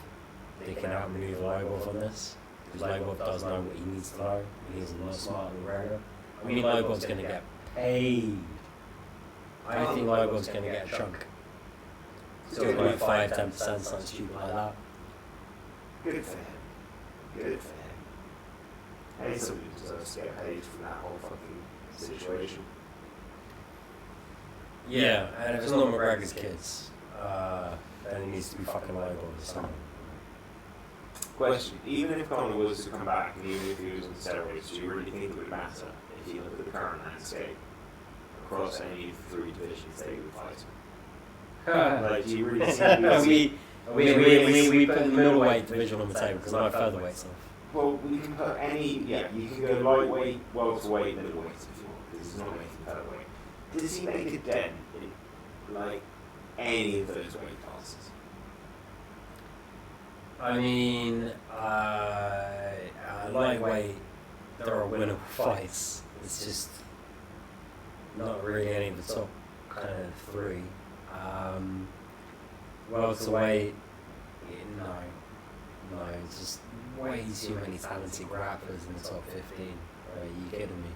that can outmaneuver Lobov on this. Because Lobov does know what he needs to know. And he's a lot smarter than McGregor. I mean, Lobov's going to get paid. I think Lobov's going to get a chunk. It's going to be like 5-10%, something stupid like that. Good for him. Good for him. Any somebody who deserves to get paid from that whole fucking situation. Yeah, and if it's not McGregor's kids, then it needs to be fucking labelled as someone. Question: even if Conor was to come back, and even if he was on steroids, do you really think it would matter if you look at the current landscape across any of the 3 divisions they would fight? Like, do you really see? we put the middleweight division on the table because I featherweight stuff. Well, we can put any. Yeah, you can go lightweight, welterweight, middleweight if you want, because he's not making featherweight. Does he make a dent in like any of those weight classes? I mean, lightweight, there are winnable fights. It's just not really any of the top kind of 3. Welterweight, no, it's just way too many talented grapplers in the top 15. Are you kidding me?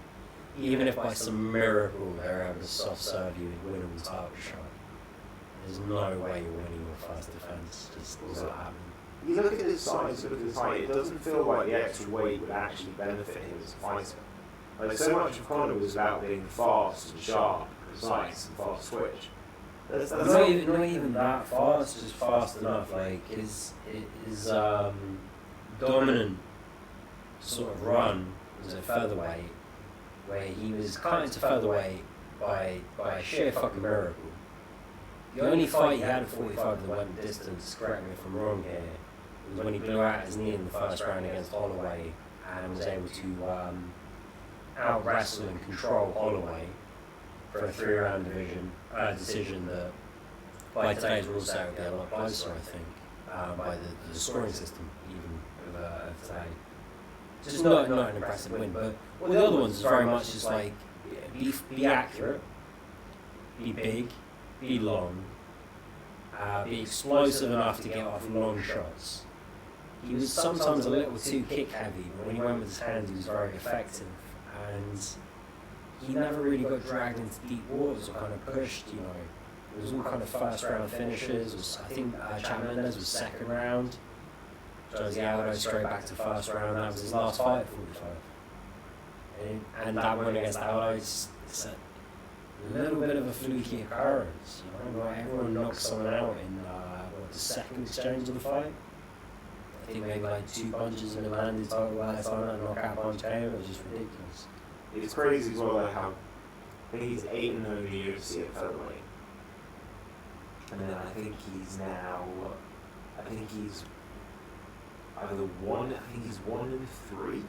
Even if by some miracle they're able to soft serve you with winnable title shot, there's no way you're winning your first defense. Just not happening. You look at his size, look at his height, it doesn't feel like the extra weight would actually benefit him as a fighter. Like, so much of Conor was about being fast and sharp, precise and fast twitch. That's not even that fast, just fast enough. Like, his dominant sort of run was at featherweight, where he was cut into featherweight by a sheer fucking miracle. The only fight he had at 45 that went the distance, correct me if I'm wrong here, was when he blew out his knee in the first round against Holloway and was able to out-wrestle and control Holloway for a 3-round decision that by today's rules set would be a lot closer, I think, by the scoring system even of today. Just not an impressive win, but all the other ones is very much just like be accurate, be big, be long, be explosive enough to get off long shots. He was sometimes a little too kick heavy, but when he went with his hands he was very effective, and he never really got dragged into deep waters or kind of pushed, you know. It was all kind of first round finishes. I think Chad Mendes was second round, Jose Aldo straight back to first round. That was his last fight at 45. And that win against Aldo, it's a little bit of a fluky occurrence, you know. Like, everyone knocks someone out in the second exchange of the fight. I think maybe like 2 punches and it landed total by the time that knockout punch came. It was just ridiculous. It's crazy as well, like how I think he's 8-0 in the UFC at featherweight, and then I think he's now, I think he's either 1-3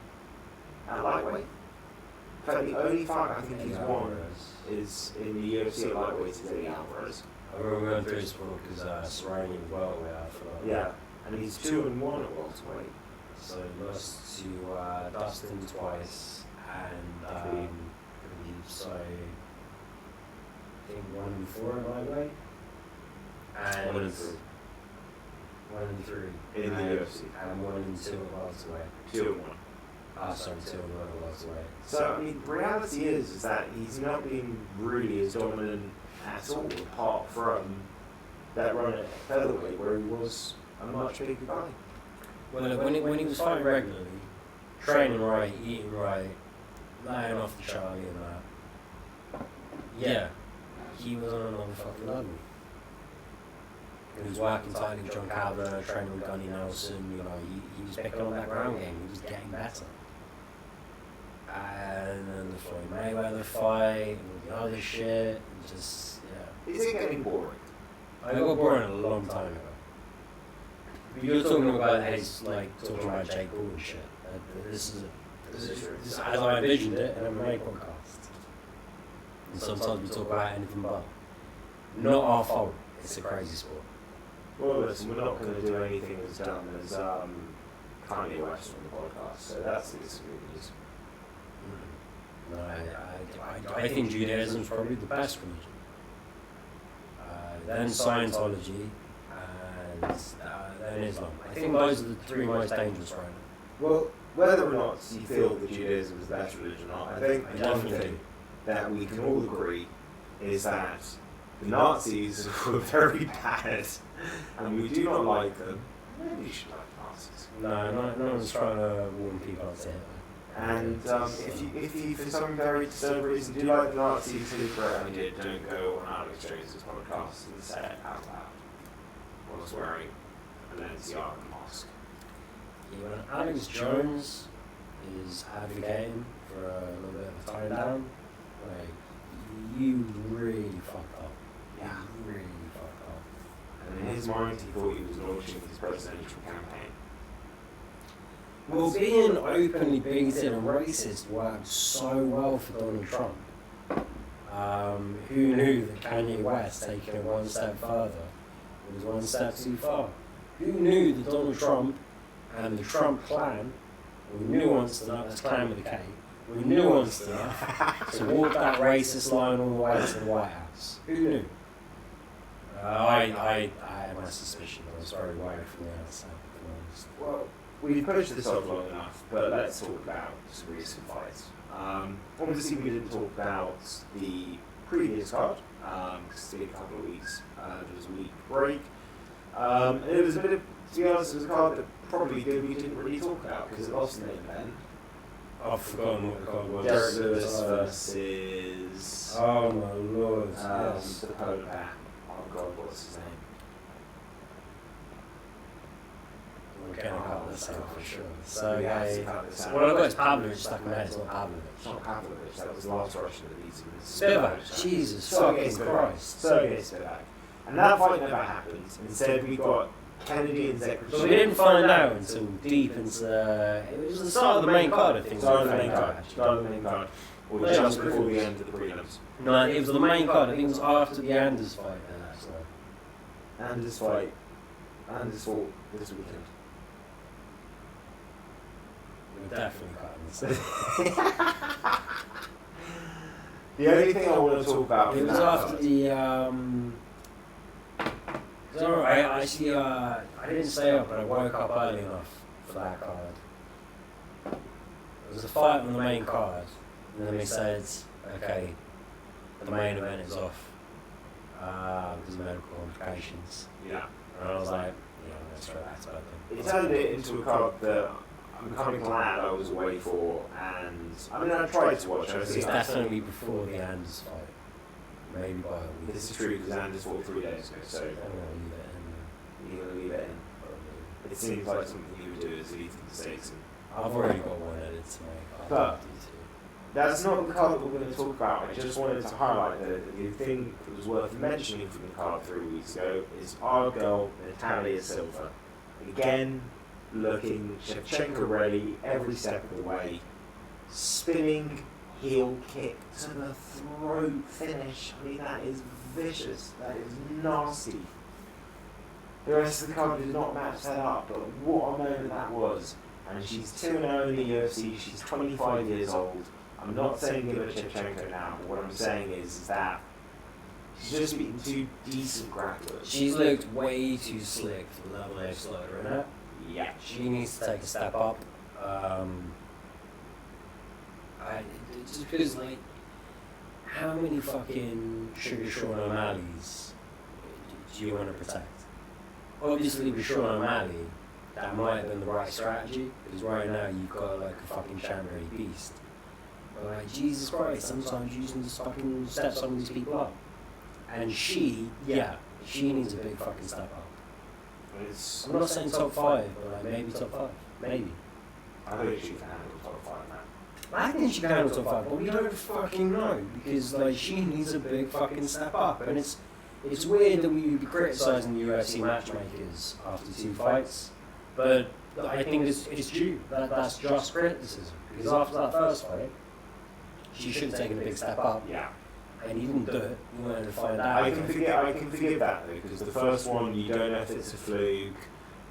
at lightweight. In fact, the only fight I think he's won is in the UFC at lightweight is Eddie Alvarez. We're going through his sport because Cerrone was well for yeah, and he's 2-1 at welterweight. So he lost to Dustin twice and Khabib. So I think 1-4 at lightweight and 1-3 in the UFC and 1-2 at welterweight. 2-1. Sorry, 2-1 at welterweight. So I mean, the reality is that he's not been really as dominant at all, apart from that run at featherweight where he was a much bigger guy. Well, when he was fighting regularly, training right, eating right, laying off the Charlie and that, yeah, he was on another fucking level. He was working tightly with John Calvin, training with Gunny Nelson, you know, he was picking on that ground game, he was getting better. And then the Floyd Mayweather fight, and all the other shit, and just, yeah. Is it getting boring? I got boring a long time ago. You're talking about his, like, talking about Jake Paul and shit. This is as I envisioned it in a MMA podcast. And sometimes we talk about anything but. Not our fault. It's a crazy sport. Well, listen, we're not going to do anything as dumb as Kanye West on the podcast, so that's the news. No, I think Judaism is probably the best religion. Then Scientology, and then Islam. I think those are the 3 most dangerous right now. Well, whether or not you feel that Judaism is the best religion or not, I think one thing that we can all agree is that the Nazis were very bad, and we do not like them. Maybe you should like Nazis. No one's trying to warn people to Hitler. And if you for some very disturbing reason do like the Nazis who correctly did, don't go on Alex Jones's podcast and say it out loud whilst wearing an NCR mask. Yeah, when Alex Jones is advocating for a little bit of a tone down, like, you really fucked up. Yeah. You really fucked up. And in his mind, he thought he was launching his presidential campaign. Well, being openly bigoted and racist worked so well for Donald Trump. Who knew that Kanye West, taking it one step further, was one step too far? Who knew that Donald Trump and the Trump clan were nuanced enough, that's clan with a K, were nuanced enough to walk that racist line all the way to the White House? Who knew? I had my suspicion. I was very worried from the outside, to be honest. Well, we've pushed this off long enough, but let's talk about some recent fights. Obviously, we didn't talk about the previous card, because it's been a couple of weeks. There was a week break. It was a bit of, to be honest, it was a card that probably good we didn't really talk about, because it lost in the event. I've forgotten what the card was. Derek Lewis versus... Oh my lord, yes. The polar bear. Oh god, what's his name? We're going to cut this out for sure. So, We have to cut this out. what I've got is Pavlovich stuck in my head, it's not It's Pavlovich. not Pavlovich, that was the last Russian that beat him. Spivak, Jesus fucking Christ. Sergei Spivak. And that fight never happened. Instead, we got Kennedy and Zekra. But we didn't find out until deep into it was the start of the main card, I think. Start of the main card. Start of the main card. Or No, just it was before the end of the prelims. No, it was the main card. I think it was after the Anders fight. So. Anders fight. Anders fought this weekend. We're definitely cutting this. The only thing I want to talk about. It was after the. I didn't stay up, but I woke up early enough for that card. There was a fight on the main card, and then they said, okay, the main event is off because of medical complications. Yeah. And I was like, yeah, let's throw that back then. It turned it into a card that I'm kind of glad I was away for, and I mean I tried to watch. It was definitely before the Anders fight, maybe by a week. This is true because Anders fought 3 days ago, so I'm gonna leave it in. you're gonna leave it in. Probably. It seems like something you would do as leave the mistakes. I've already got one edit to make. But that's not the card that we're going to talk about. I just wanted to highlight the thing that was worth mentioning from the card 3 weeks ago is our girl Natalia Silva. Again, looking Shevchenko ready every step of the way. Spinning heel kick to the throat finish. I mean, that is vicious. That is nasty. The rest of the card did not match that up, but what a moment that was. And she's 2-0 in the UFC, she's 25 years old. I'm not saying give her Shevchenko now, but what I'm saying is that she's just beaten 2 decent grapplers. She's looked way too slick for the level they've slowed her in at. Yeah. She needs to take a step up. Just because, like, how many fucking Sugar Sean O'Malley's do you want to protect? Obviously, with Sean O'Malley, that might have been the right strategy, because right now you've got like a fucking champion beast. But like, Jesus Christ, sometimes you just need to fucking step some of these people up. And she needs a big fucking step up. I'm not saying top 5, but like maybe top 5. Maybe. I think she can handle top 5 now. I think she can handle top 5, but we don't fucking know, because like she needs a big fucking step up. And it's weird that we would be criticising the UFC matchmakers after 2 fights, but I think it's due. That's just criticism, because after that first fight, she should have taken a big step up. Yeah. And you didn't do it. You wanted to find out. I can forgive that though, because the first one you don't know if it's a fluke.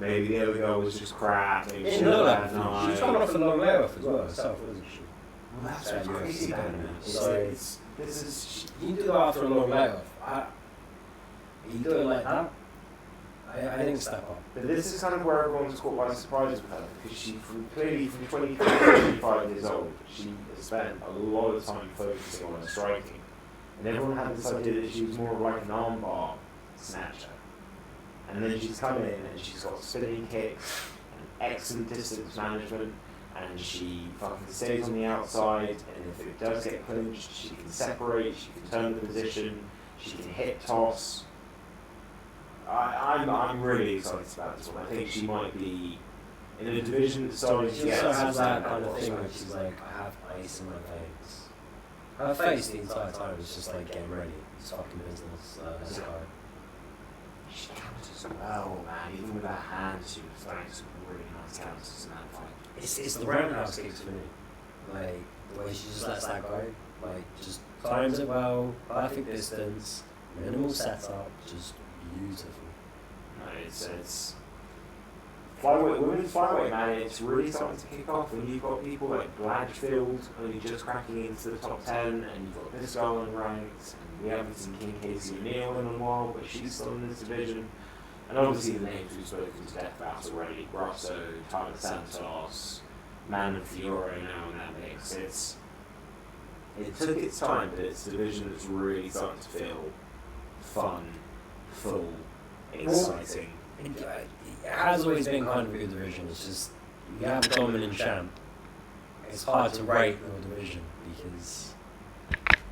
Maybe the other girl was just crap. Maybe She she was had a bad night. coming off a long layoff as well herself, wasn't she? Well, that's Yeah, what's crazy UFC about don't it. know. This So- is You do that after a long layoff. You do it like that. I think step up. But this is kind of where everyone's caught by surprise with her, because she clearly from 23 to 25 years old, she has spent a lot of time focusing on her striking. And everyone had this idea that she was more of like an armbar snatcher. And then she's come in and she's got spinning kicks and excellent distance management, and she fucking stays on the outside, and if it does get clinched, she can separate, she can turn the position, she can hip toss. I'm really excited about this one. I think she might be in a division that's starting to get She also some has that standout kind of thing where prospects. she's like, I have ice in my veins. Her face the entire time was just like getting ready. It's fucking business. Let's go. She counters well, man. Even with her hands, she was throwing some really nice counters in that fight. It's the roundhouse kicks for me. Like, the way she just lets that go. Like, just times it well, perfect distance, minimal setup, just beautiful. No, it's women's flyweight, man. It's really starting to kick off when you've got people like Blanchfield only just cracking into the top 10, and you've got this girl unranked, and we haven't seen King Casey O'Neill in a while, but she's still in this division. And obviously the names we've spoken to death about already: Grosso, Tyler Santos, Man and Fiore now in that mix. It took its time, but it's a division that's really starting to feel fun, full, exciting. It has always been kind of a good division. It's just, you have a dominant champ. It's hard to rate your division because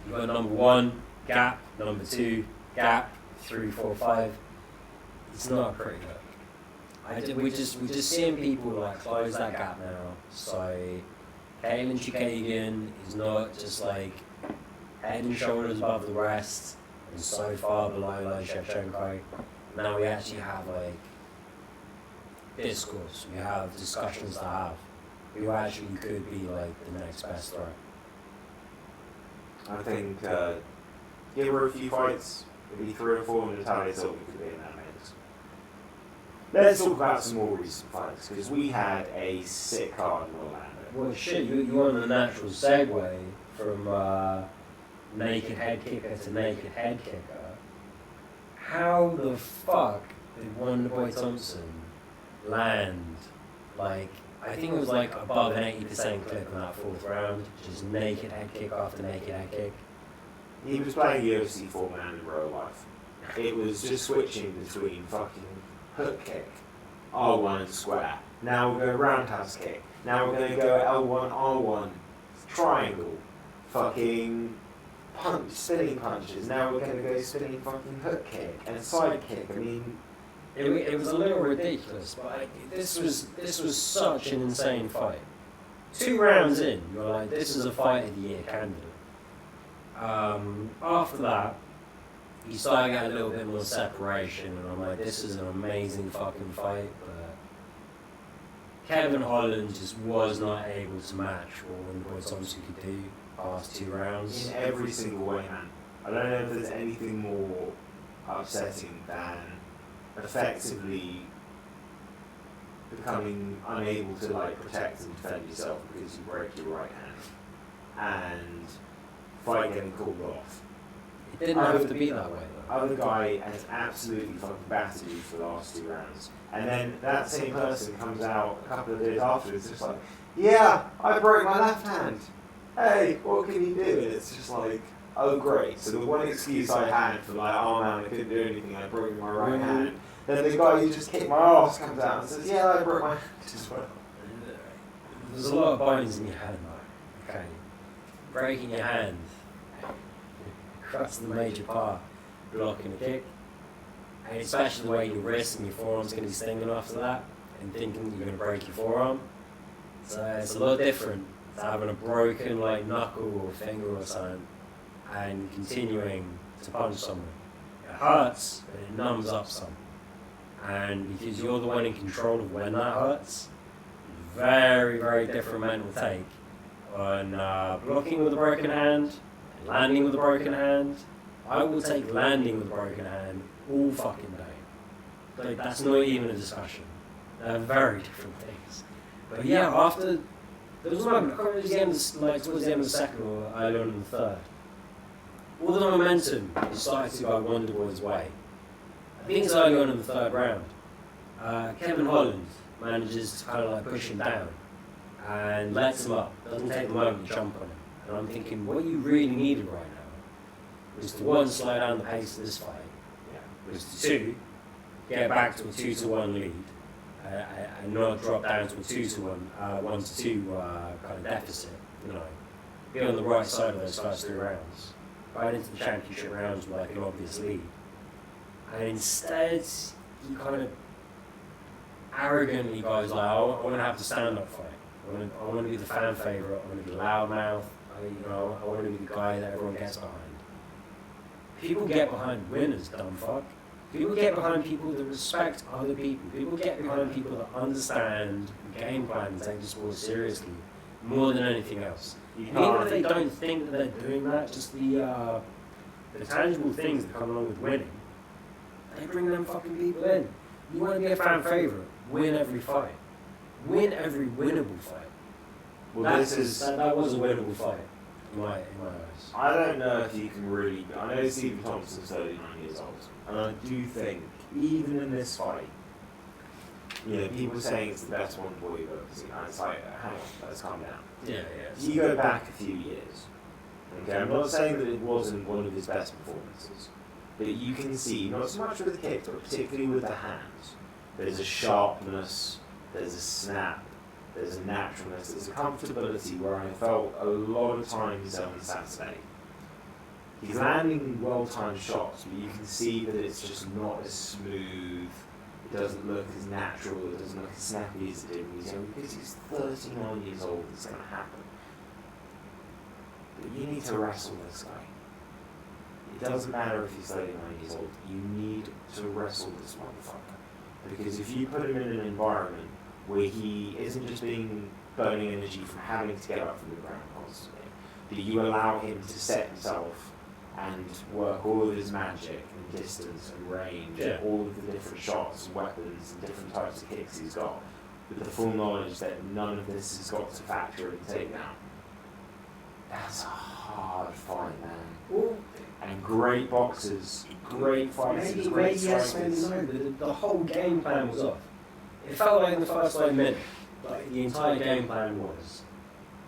you've got number 1, gap, number 2, gap, 3, 4, 5. It's not a pretty look. We're just seeing people like close that gap now. So Kaylin Chukagian is not just like head and shoulders above the rest and so far below like Shevchenko. Now we actually have like discourse, we have discussions to have. Who actually could be like the next best threat. I think give her a few fights, maybe 3 or 4, and Natalia Silva could be in that mix. Let's talk about some more recent fights, because we had a sick card in Orlando. Well, shit, you want a natural segue from naked head kicker to naked head kicker. How the fuck did Wonderboy Thompson land, like, I think it was like above an 80% clip in that 4th round, just naked head kick after naked head kick? He was playing UFC 4-man in real life. It was just switching between fucking hook kick, R1 square, now we're going roundhouse kick, now we're going to go L1, R1, triangle, fucking punch, spinning punches, now we're going to go spinning fucking hook kick and side kick. I mean, it was a little ridiculous, but like, this was such an insane fight. 2 rounds in, you're like, this is a fight of the year candidate. After that, you start to get a little bit more separation, and I'm like, this is an amazing fucking fight, but Kevin Holland just was not able to match what Wonderboy Thompson could do past 2 rounds. in every single way, man. I don't know if there's anything more upsetting than effectively becoming unable to like protect and defend yourself because you break your right hand and fight getting called off. It didn't have to be that way though. Other guy has absolutely fucking battered you for the last 2 rounds, and then that same person comes out a couple of days afterwards just like, yeah, I broke my left hand, hey, what can you do? And it's just like, oh great, so the one excuse I had for like, oh man, I couldn't do anything, I broke my right hand, then the guy who just kicked my ass comes out and says, yeah, I broke my hand as well. There's a lot of bones in your hand though. Okay. Breaking your hand. That's the major part. Blocking a kick. And especially the way your wrist and your forearm's going to be stinging after that, and thinking you're going to break your forearm. So it's a lot different to having a broken like knuckle or finger or something and continuing to punch someone. It hurts, but it numbs up some. And because you're the one in control of when that hurts, very, very different mental take on blocking with a broken hand, landing with a broken hand. I will take landing with a broken hand all fucking day. Like, that's not even a discussion. They're very different things. But yeah, after there was a moment, I can't remember towards the end of the 2nd or early on in the 3rd. All the momentum started to go Wonderboy's way. I think it's early on in the 3rd round. Kevin Holland manages to kind of like push him down and lets him up. Doesn't take the moment to jump on him. And I'm thinking, what you really needed right now was to 1, slow down the pace of this fight. Was to 2, get back to a 2-1 lead. and not drop down to a 2-1, 1-2 kind of deficit. You know, be on the right side of those first 3 rounds, right into the championship rounds with like an obvious lead, and instead he kind of arrogantly goes like, I want to have the stand-up fight. I want to be the fan favourite. I want to be loudmouth. I want to be the guy that everyone gets behind. People get behind winners, dumb fuck. People get behind people that respect other people. People get behind people that understand the game plan and take the sport seriously more than anything else. And even if they don't think that they're doing that, just the tangible things that come along with winning, they bring them fucking people in. You want to be a fan favourite, win every fight. Win every winnable fight. Well, that was a winnable fight, in my eyes. I don't know if you can really... I know Stephen Thompson's 39 years old, and I do think, even in this fight, you know, people are saying it's the best one boy you've ever seen, and it's like, hang on, let's calm down. Yeah. You go back a few years, okay, I'm not saying that it wasn't one of his best performances, but you can see, not so much with the kick, but particularly with the hands, there's a sharpness, there's a snap, there's a naturalness, there's a comfortability where I felt a lot of times on Saturday. He's landing well-timed shots, but you can see that it's just not as smooth, it doesn't look as natural, it doesn't look as snappy as it did when he was young, because he's 39 years old, it's going to happen. But you need to wrestle this guy. It doesn't matter if he's 39 years old, you need to wrestle this motherfucker. Because if you put him in an environment where he isn't just burning energy from having to get up from the ground constantly, that you allow him to set himself and work all of his magic and distance and range, and all of the different shots and weapons and different types of kicks he's got, with the full knowledge that none of this has got to factor in takedown. That's a hard fight, man. Ooh. And great boxers, great fighters, great strikers. Maybe no, but the whole game plan was off. It felt like in the first 5 minutes, like the entire game plan was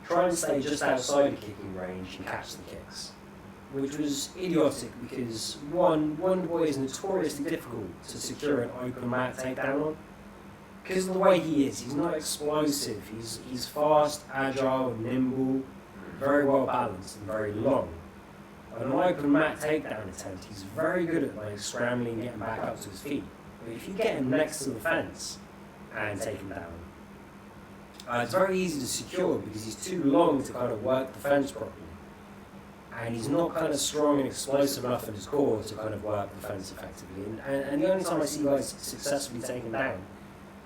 try and stay just outside the kicking range and catch the kicks, which was idiotic because one boy is notoriously difficult to secure an open mat takedown on because of the way he is. He's not explosive. He's fast, agile, nimble, very well balanced, and very long. On an open mat takedown attempt, he's very good at like scrambling and getting back up to his feet. But if you get him next to the fence and take him down, it's very easy to secure because he's too long to kind of work the fence properly. And he's not kind of strong and explosive enough in his core to kind of work the fence effectively. And the only time I see guys successfully taken down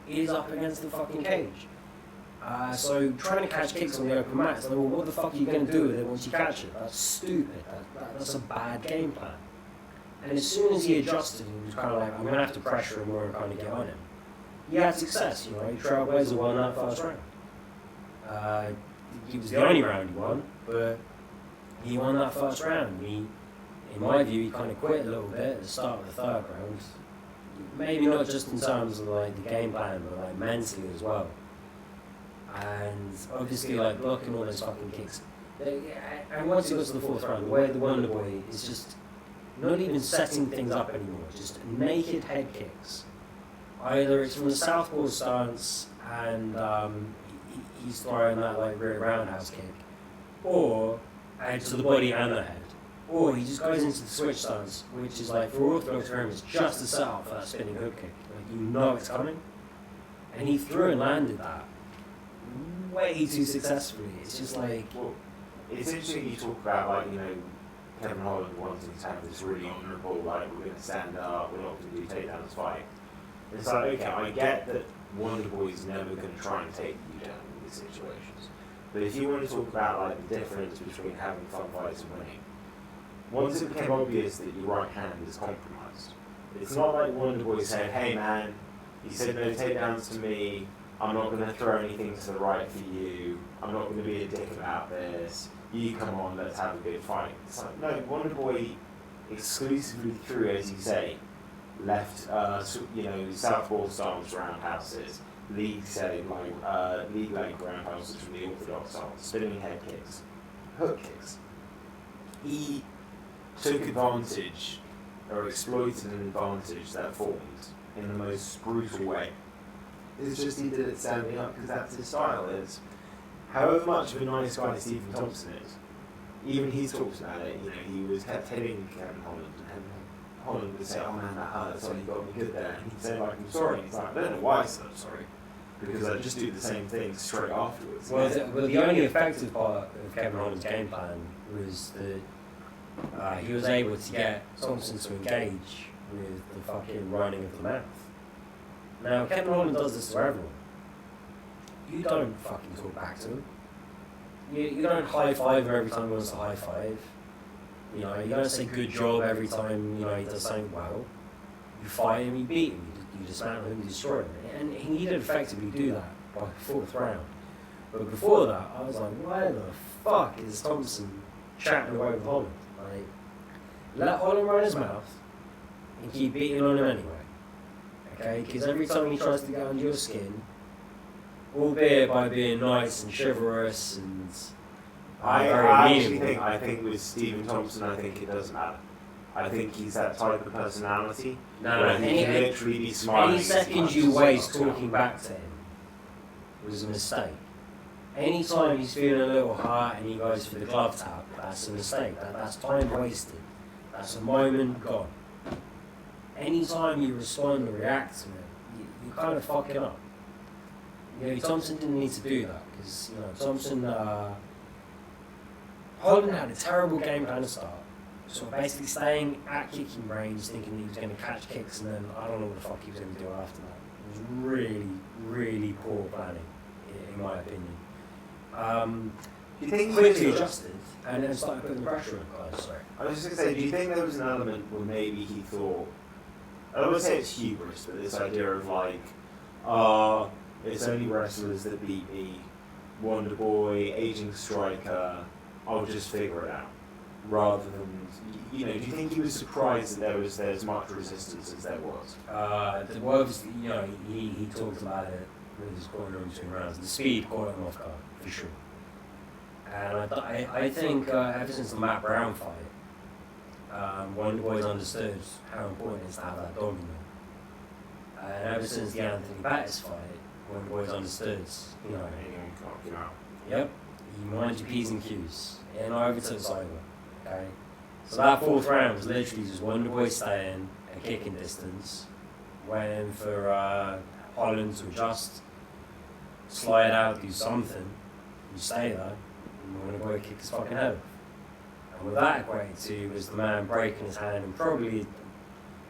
is up against the fucking cage. So trying to catch kicks on the open mat, it's like, well, what the fuck are you going to do with it once you catch it? That's stupid. That's a bad game plan. And as soon as he adjusted, he was kind of like, I'm going to have to pressure him more and kind of get on him. He had success, you know, he trailblazer won that first round. He was the only round he won, but he won that first round. In my view, he kind of quit a little bit at the start of the 3rd round. Maybe not just in terms of like the game plan, but like mentally as well. And obviously, like blocking all those fucking kicks. And once he got to the 4th round, the way the Wonder Boy is just not even setting things up anymore, just naked head kicks. Either it's from the southpaw stance and he's throwing that like rear roundhouse kick, or to the body and the head, or he just goes into the switch stance, which is like for orthodox for him, it's just a setup for that spinning hook kick. Like you know it's coming, and he threw and landed that way too successfully. It's just like, well, it's interesting you talk about like, you know, Kevin Holland wanting to have this really honourable, like we're going to stand up, we're not going to do takedowns fight. It's like, okay, I get that Wonder Boy's never going to try and take you down in these situations, but if you want to talk about like the difference between having fun fights and winning, once it became obvious that your right hand is compromised, it's not like Wonder Boy said, hey man, you said no takedowns to me, I'm not going to throw anything to the right for you, I'm not going to be a dick about this, you come on, let's have a good fight. It's like, no, Wonder Boy exclusively threw, as you say, left, southpaw stance roundhouses, league leg roundhouses from the orthodox style, spinning head kicks, hook kicks. He took advantage, or exploited an advantage that formed in the most brutal way. It's just he did it standing up because that's his style. Is however much of a nice guy Stephen Thompson is, even he's talked about it. You know, he was kept hitting Kevin Holland, and Holland would say, "Oh man, that hurts. Oh, you got me good there." And he'd say, "Like, I'm sorry." And he's like, "I don't know why I said I'm sorry, because I just do the same thing straight afterwards." Well, the only effective part of Kevin Holland's game plan was that he was able to get Thompson to engage with the fucking running of the mouth. Now, Kevin Holland does this to everyone. You don't fucking talk back to him. You don't high five him every time he wants to high five. You know, you don't say good job every time, you know, he does something well. You fight him, you beat him, you dismantle him, you destroy him. And he did effectively do that by the 4th round. But before that, I was like, why the fuck is Thompson chatting away with Holland? Like, let Holland run his mouth and keep beating on him anyway. Okay? Because every time he tries to get under your skin, albeit by being nice and chivalrous and I very actually meaningful. I think with Stephen Thompson, I think it does matter. I think he's that type of personality where he can literally be smiling. Any second you waste talking back to him was a mistake. Anytime he's feeling a little hurt and he goes for the glove tap, that's a mistake. That's time wasted. That's a moment gone. Anytime you respond or react to it, you kind of fuck it up. You know, Thompson didn't need to do that because, you know, Thompson, Holland had a terrible game plan to start. So basically staying at kicking range, thinking he was going to catch kicks, and then I don't know what the fuck he was going to do after that. It was really, really poor planning, in my opinion. Do you think Quickly adjusted and then started putting the pressure on guys. Sorry. I was just going to say, do you think there was an element where maybe he thought, I don't want to say it's hubris, but this idea of like, it's only wrestlers that beat me, Wonder Boy, aging striker, I'll just figure it out. Rather than, you know, do you think he was surprised that there was as much resistance as there was? The words, you know, he talked about it with his corner in between rounds. The speed caught him off guard, for sure. And I think ever since the Matt Brown fight, Wonder Boy's understood how important it is to have that dominant. And ever since the Anthony Pettis fight, Wonder Boy's understood, you know, Anyone can't get out. yep, you mind your P's and Q's. And I overtook it's over. Okay? So that 4th round was literally just Wonder Boy staying a kicking distance, waiting for Holland to adjust, slide out, do something, you stay there, and Wonder Boy kick his fucking head off. And what that equated to was the man breaking his hand and probably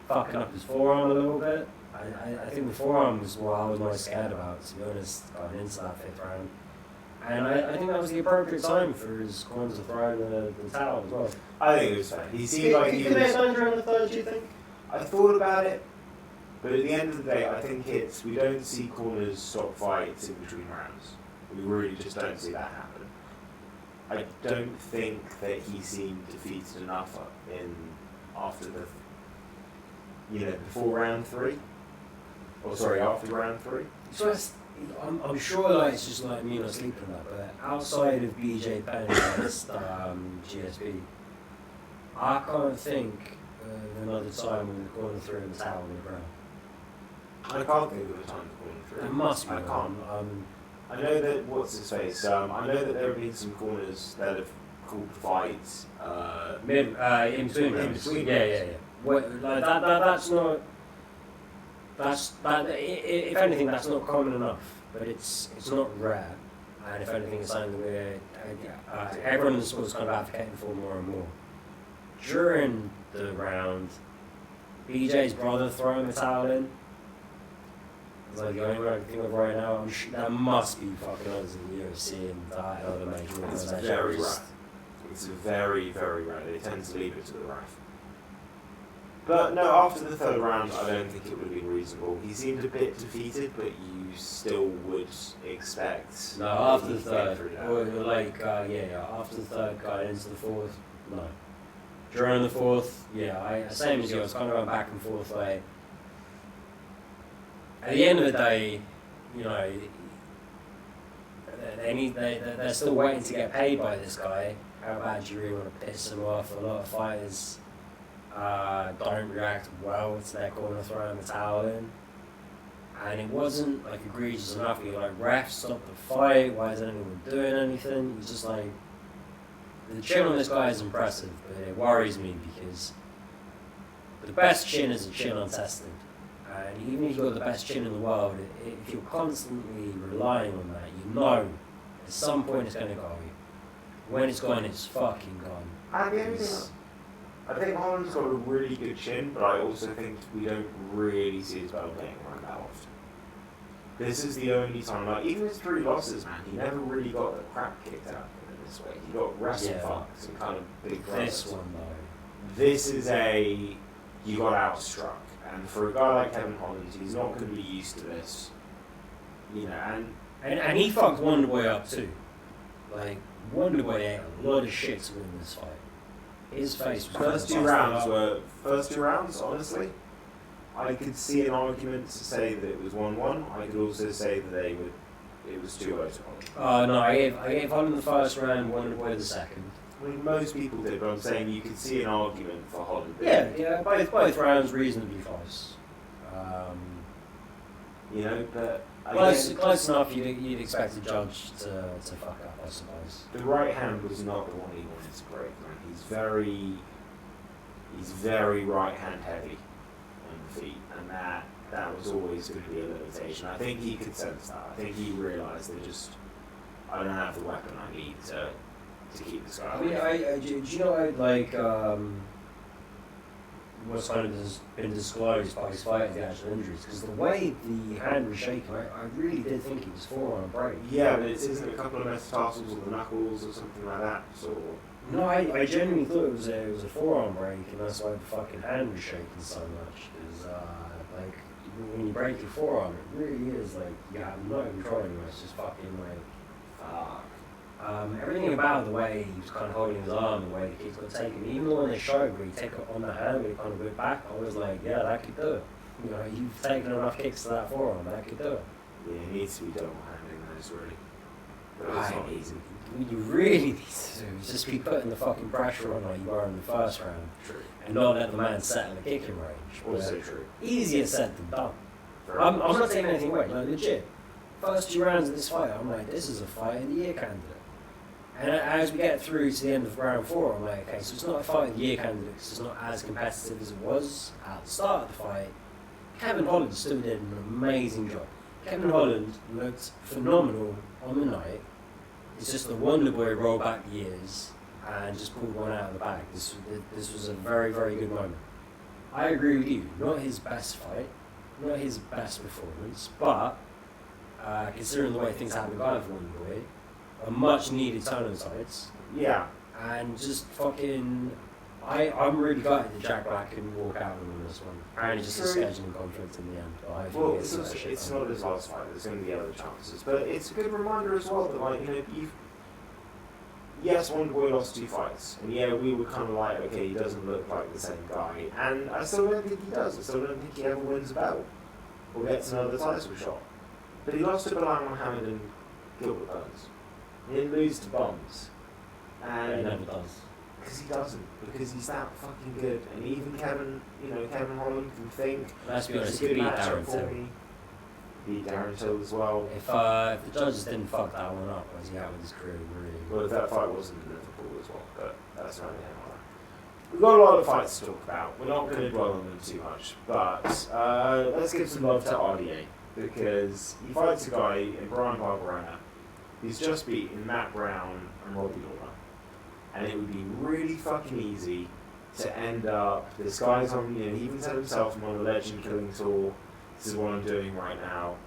fucking up his forearm a little bit. I think the forearm was what I was most scared about, to be honest, going into that 5th round. And I think that was the appropriate time for his corner to throw in the towel as well. I think it was fair. He seemed like he Could they have was... done during the 3rd, do you think? I thought about it, but at the end of the day, I think it's, we don't see corners stop fights in between rounds. We really just don't see that happen. I don't think that he seemed defeated enough after the, you know, before round 3. Or sorry, after round 3. So I'm sure like it's just like me not sleeping on that, but outside of BJ Penn against GSP, I can't think of another time when the corner threw in the towel on the ground. I can't think of a time the corner 3. There must be I one. can't. I know that, what's his face? I know that there have been some corners that have called fights. In between. Yeah. What, like that's not. If anything, that's not common enough. But it's not rare. And if anything, it's something we're everyone in the sport is kind of advocating for more and more. During the round, BJ's brother throwing the towel in. It's like the only one I can think of right now. I'm sure there must be fucking others in the UFC and other major It's organizations. very rare. It's very, very rare. They tend to leave it to the ref. But no, after the 3rd round, I don't think it would have been reasonable. He seemed a bit defeated, but you still would expect. No, after the 3rd, or like after the 3rd, going into the 4th, no. During the 4th, same as you. I was kind of going back and forth. Like at the end of the day, you know, they're still waiting to get paid by this guy. How bad do you really want to piss him off? A lot of fighters don't react well to their corner throwing the towel in. and it wasn't like egregious enough. You're like, ref, stop the fight. Why isn't anyone doing anything? It's just like the chin on this guy is impressive, but it worries me because the best chin is a chin untested. And even if you've got the best chin in the world, if you're constantly relying on that, you know at some point it's going to go. When it's gone, it's fucking gone. I think Holland's got a really good chin, but I also think we don't really see his belt getting around that often. This is the only time, like, even his 3 losses, man, he never really got the crap kicked out of him in this way. He got wrestle fucks and kind of big This one, though. This is you got outstruck. And for a guy like Kevin Holland, he's not going to be used to this. You know, and he fucked Wonderboy up too. Like, Wonderboy ate a lot of shit to win this fight. His face was first two rounds, honestly. I could see an argument to say that it was 1-1. I could also say that it was 2-0 to Holland. No, I gave Holland the first round, Wonderboy the second. I mean, most people did, but I'm saying you could see an argument for Holland. Yeah, both rounds reasonably close. You know, but close enough you'd expect a judge to fuck up, I suppose. The right hand was not the one he wanted to break, man. He's very right hand heavy on the feet, and that was always going to be a limitation. I think he could sense that. I think he realised that I don't have the weapon I need to keep this guy. I mean, do you know, like, what's kind of been disclosed by his fight, the actual injuries? Because the way the hand was shaking, I really did think it was forearm break. Yeah, but isn't it a couple of metatarsals or the knuckles or something like that? No, I genuinely thought it was a forearm break, and that's why the fucking hand was shaking so much. Because, like, when you break your forearm, it really is like you have no control anymore. It's just fucking like, fuck. Everything about the way he was kind of holding his arm, the way the kicks got taken, even when they showed where he take it on the hand, where he kind of went back, I was like, yeah, that could do it. You know, you've taken enough kicks to that forearm, that could do it. Yeah, it needs to be double handing those, really. But it's not easy. What you really need to do is just be putting the fucking pressure on like you were in the first round. True. And not let the man settle the kicking range. Also true. Easier said than done. I'm not taking anything away, like legit. First 2 rounds of this fight, I'm like, this is a fight of the year candidate. And as we get through to the end of round 4, I'm like, okay, so it's not a fight of the year candidate because it's not as competitive as it was at the start of the fight. Kevin Holland still did an amazing job. Kevin Holland looked phenomenal on the night. It's just the Wonderboy rolled back the years and just pulled one out of the bag. This was a very, very good moment. I agree with you. Not his best fight, not his best performance, but considering the way things have been going for Wonderboy, a much needed turn on sides. Yeah. And just fucking, I'm really gutted that Jack Black couldn't walk out on this one. Apparently just a scheduling conflict in the end. But well, it's not his last fight. There's going to be other chances, but it's a good reminder as well that, like, you know, yes, Wonderboy lost 2 fights, and yeah, we were kind of like, okay, he doesn't look like the same guy, and I still don't think he does. I still don't think he ever wins a belt or gets another title shot. But he lost to Bilal Muhammad and Gilbert Burns. He didn't lose to Bums. And he never does. Because he doesn't. Because he's that fucking good. And even Kevin Holland can think. Let's be honest, he beat Darren Till. Beat Darren Till as well. If the judges didn't fuck that one up, was he out with his career really? Well, if that fight wasn't in Liverpool as well, but that's not him. We've got a lot of fights to talk about. We're not going to dwell on them too much. But let's give some love to RDA. Because he fights a guy in Brian Barberena. He's just beaten Matt Brown and Robbie Lawler. And it would be really fucking easy to end up, this guy's on, he even said himself, I'm on a legend killing tour, this is what I'm doing right now.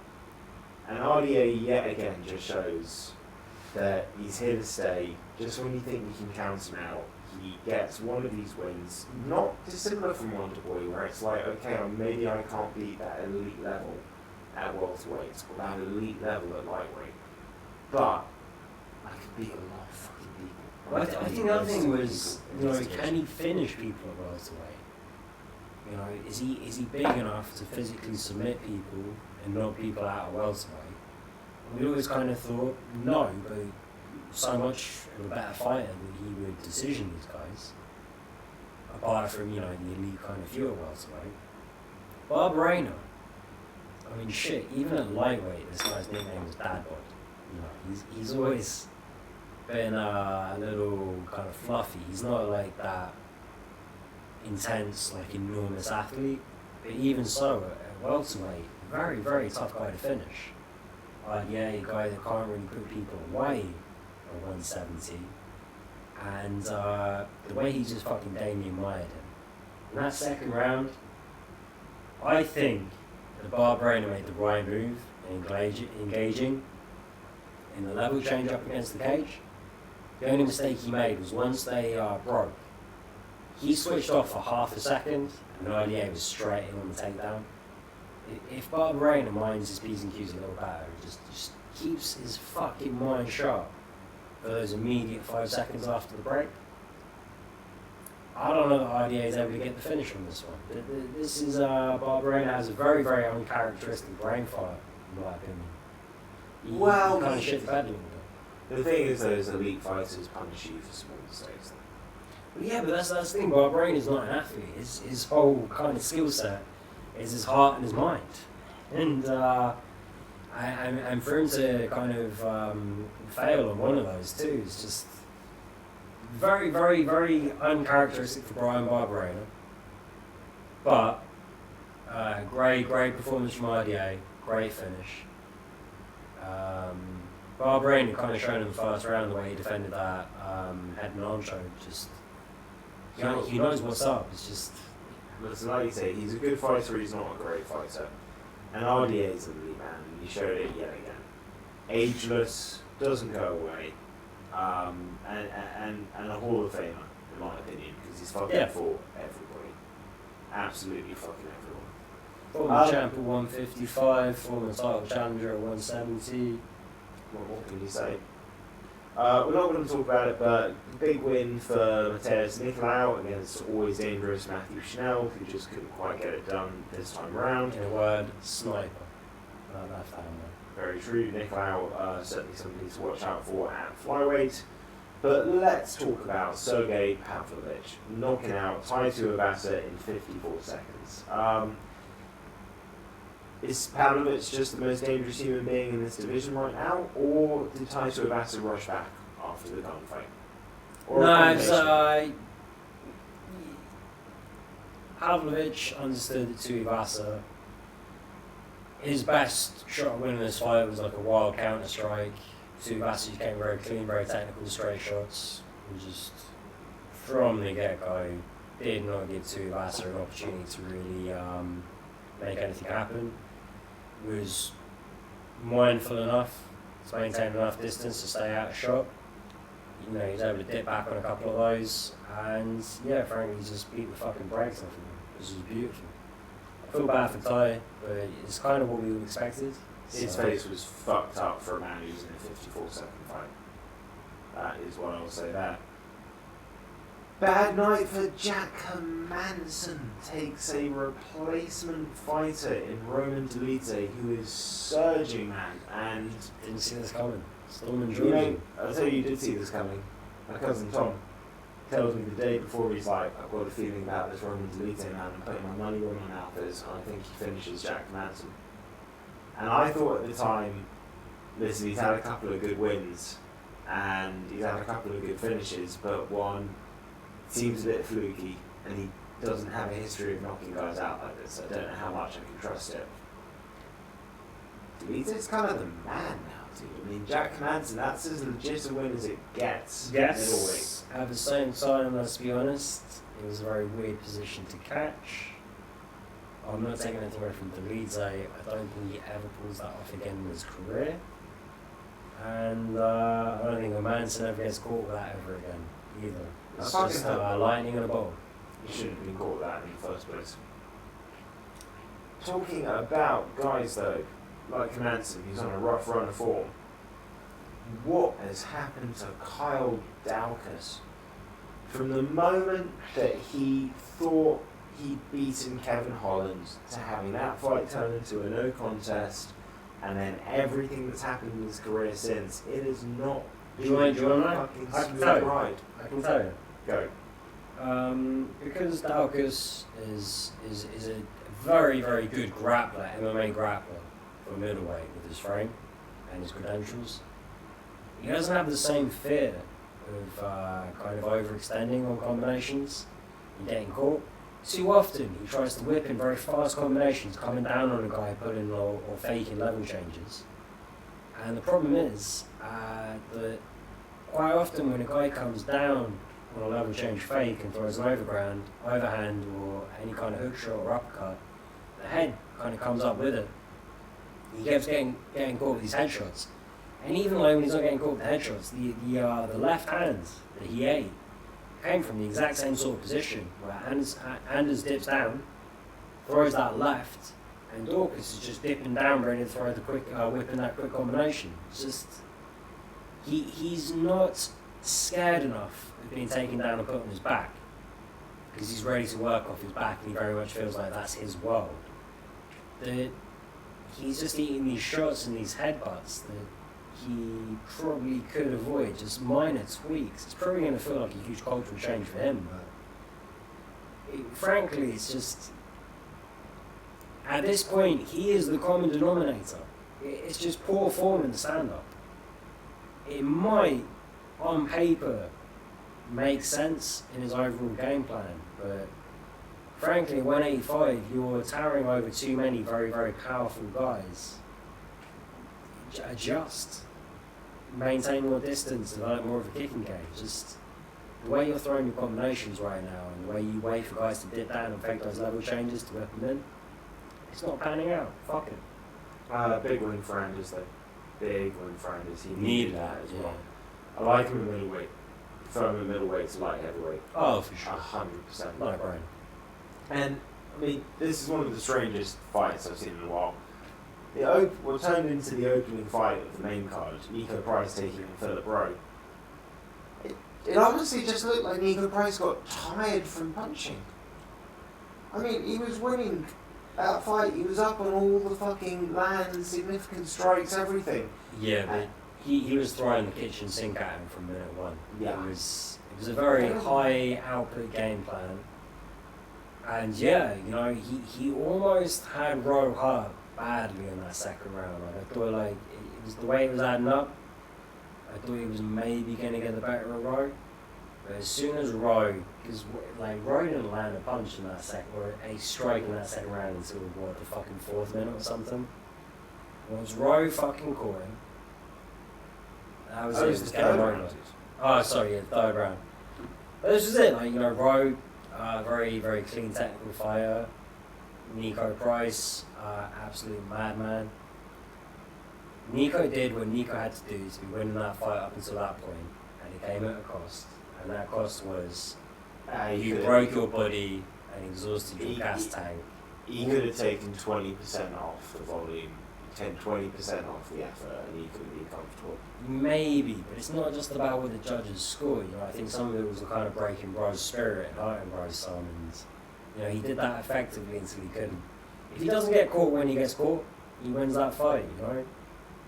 And RDA yet again just shows that he's here to stay. Just when you think you can count him out, he gets one of these wins, not dissimilar from Wonderboy, where it's like, okay, maybe I can't beat that elite level at welterweight, or that elite level at lightweight. But I could beat a lot of fucking people. Well, I think the other thing was, can he finish people at welterweight? Is he big enough to physically submit people and knock people out at welterweight? We always kind of thought no, but so much of a better fighter that he would decision these guys. Apart from the elite kind of few at welterweight. Barberena. I mean, shit, even at lightweight, this guy's nickname is Dad Bod. You know, he's always been a little kind of fluffy. He's not like that intense, like enormous athlete. But even so, at welterweight, very, very tough guy to finish. Yeah, a guy that can't really put people away at 170. And the way he just fucking Damian Maia'd him. In that second round, I think that Barberena made the right move in engaging in the level change up against the cage. The only mistake he made was once they broke, he switched off for half a second and IDA was straight in on the takedown. If Barberena minds his P's and Q's a little better, just keeps his fucking mind sharp for those immediate 5 seconds after the break, I don't know that IDA is able to get the finish on this one. This is, Barberena has a very, very uncharacteristic brain fire, in my opinion. He kind of shit the bed a little bit. The thing is, those elite fighters punish you for small mistakes. Well, yeah, but that's the thing. Barberena is not an athlete. His whole kind of skill set is his heart and his mind. And and for him to kind of fail on one of those too is just very, very, very uncharacteristic for Brian Barberena. But great performance from IDA, great finish. Barberena kind of shown in the first round the way he defended that head and arm choke. Just he knows what's up. It's just. Listen, like you say, he's a good fighter. He's not a great fighter. And RDA is an elite man. And he showed it yet again. Ageless, doesn't go away, and a Hall of Famer in my opinion because he's fucking for everybody. Absolutely fucking everyone. Former champ at 155, former title challenger at 170. What more can you say? We're not going to talk about it, but big win for Mateus Nicolau against always dangerous Matthew Schnell, who just couldn't quite get it done this time around. In a word, sniper. Left hand. Very true. Nicolau certainly somebody to watch out for at flyweight. But let's talk about Sergey Pavlovich knocking out Taito Iwasa in 54 seconds. Is Pavlovich just the most dangerous human being in this division right now, or did Taito Iwasa rush back after the gunfight? No, it's Pavlovich understood that to Iwasa, his best shot at winning this fight was like a wild counter strike. To Iwasa came very clean, very technical, straight shots. And just from the get-go, did not give to Iwasa an opportunity to really make anything happen. Was mindful enough to maintain enough distance to stay out of shot. You know, he was able to dip back on a couple of those, and yeah, frankly, he just beat the fucking brakes off of him. This was beautiful. I feel bad for Ty, but it's kind of what we expected. His face was fucked up for a man who's in a 54-second fight. That is what I'll say there. Bad night for Jack Hermansson. Takes a replacement fighter in Roman Dolite, who is surging, man, and Didn't see this coming. Storm you know, I'll tell you did see this coming. My cousin Tom tells me the day before, he's like, I've got a feeling about this Roman Dolite man, I'm putting my money where my mouth is, and I think he finishes Jack Hermansson. And I thought at the time, listen, he's had a couple of good wins, and he's had a couple of good finishes, but one seems a bit fluky, and he doesn't have a history of knocking guys out like this. I don't know how much I can trust it. Dolite's kind of the man now, dude. I mean, Jack Hermansson, that's as legit a win as it gets. Yes. At the same time, let's be honest, it was a very weird position to catch. I'm not taking anything away from Dolite. I don't think he ever pulls that off again in his career. And I don't think Hermansson ever gets caught with that ever again, either. It's just lightning in a bowl. He shouldn't have been caught with that in the first place. Talking about guys, though, like Hermansson, who's on a rough run of form, what has happened to Kyle Daukaus? From the moment that he thought he'd beaten Kevin Holland to having that fight turn into a no contest, and then everything that's happened in his career since, it is not. Do you want to know? I can tell you. I can tell you. Go. Because Daukaus is a very, very good grappler, MMA grappler. for a middleweight with his frame and his credentials. He doesn't have the same fear of kind of overextending on combinations and getting caught. Too often he tries to whip in very fast combinations, coming down on a guy, pulling or faking level changes. And the problem is that quite often when a guy comes down on a level change fake and throws an overhand or any kind of hook shot or uppercut, the head kind of comes up with it. He keeps getting caught with these headshots. And even though when he's not getting caught with the headshots, the left hand that he ate came from the exact same sort of position where Anders dips down, throws that left, and Dorcas is just dipping down ready to throw the quick, whipping that quick combination. It's just, he's not scared enough of being taken down and put on his back because he's ready to work off his back and he very much feels like that's his world. That he's just eating these shots and these headbutts that he probably could avoid, just minor tweaks. It's probably going to feel like a huge cultural change for him, but frankly, it's just, at this point, he is the common denominator. It's just poor form in the stand-up. It might, on paper, make sense in his overall game plan, but frankly, at 185, you're towering over too many very, very powerful guys. Adjust. Maintain more distance, develop more of a kicking game. Just the way you're throwing your combinations right now and the way you wait for guys to dip down and fake those level changes to whip them in, it's not panning out. Fuck it. Big win for Anders though. Big win for Anders. He Needed that as well. I like him in middleweight. Prefer him in middleweight to light heavyweight. Oh, for sure. 100%. No brain. And I mean, this is one of the strangest fights I've seen in a while. We're turned into the opening fight of the main card, Nico Price taking on Philip Rowe. It honestly just looked like Nico Price got tired from punching. I mean, he was winning that fight, he was up on all the fucking land, significant strikes, everything. Yeah, but he was throwing the kitchen sink at him from minute one. Yeah. It was a very high output game plan. And yeah, you know, he almost had Rowe hurt badly in that second round. Like, I thought it was the way it was adding up. I thought he was maybe going to get the better of Rowe. But as soon as Rowe, because like Rowe didn't land a punch in that second, or a strike in that second round until what, the fucking 4th minute or something. Once Rowe fucking caught him, that was it. It was game over. Oh, sorry, yeah, 3rd round. But this was it. Like, you know, Rowe, very, very clean technical fighter. Nico Price, absolute madman. Nico did what Nico had to do to be winning that fight up until that point, and it came at a cost. And that cost was you broke your body and exhausted your gas tank. He could have taken 20% off the volume, 20% off the effort, and he could be comfortable. Maybe, but it's not just about what the judges scored. You know, I think some of it was kind of breaking Rowe's spirit and hurting Rowe's some, and you know, he did that effectively until he couldn't. If he doesn't get caught when he gets caught, he wins that fight, you know?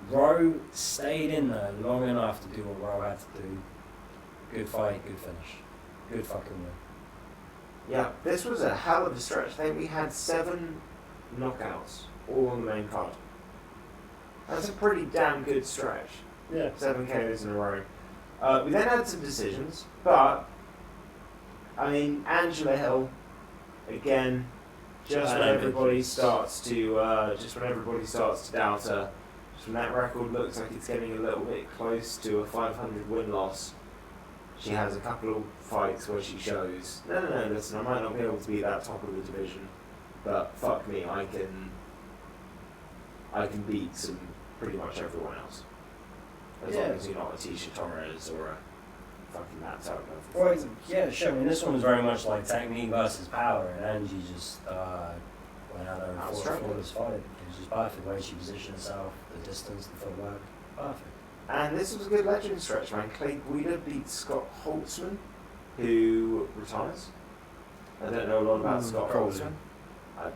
Rowe stayed in there long enough to do what Rowe had to do. Good fight, good finish. Good fucking win. Yeah, this was a hell of a stretch. I think we had 7 knockouts, all on the main card. That's a pretty damn good stretch. Yeah. 7 KOs in a row. We then had some decisions, but I mean, Angela Hill, again, just when everybody starts to doubt her, just when that record looks like it's getting a little bit close to a 500 win-loss, she has a couple of fights where she shows, no, listen, I might not be able to be that top of the division, but fuck me, I can beat pretty much everyone else. As long as you're not a Tisha Torres or a fucking Matt Tucker. Well, yeah, sure. I mean, this one was very much like technique versus power, and Angie just went out there and fought this fight. It was just perfect the way she positioned herself, the distance, the footwork. Perfect. And this was a good legend stretch, man. Clay Guida beat Scott Holtzman, who retires. I don't know a lot about Scott Holtzman.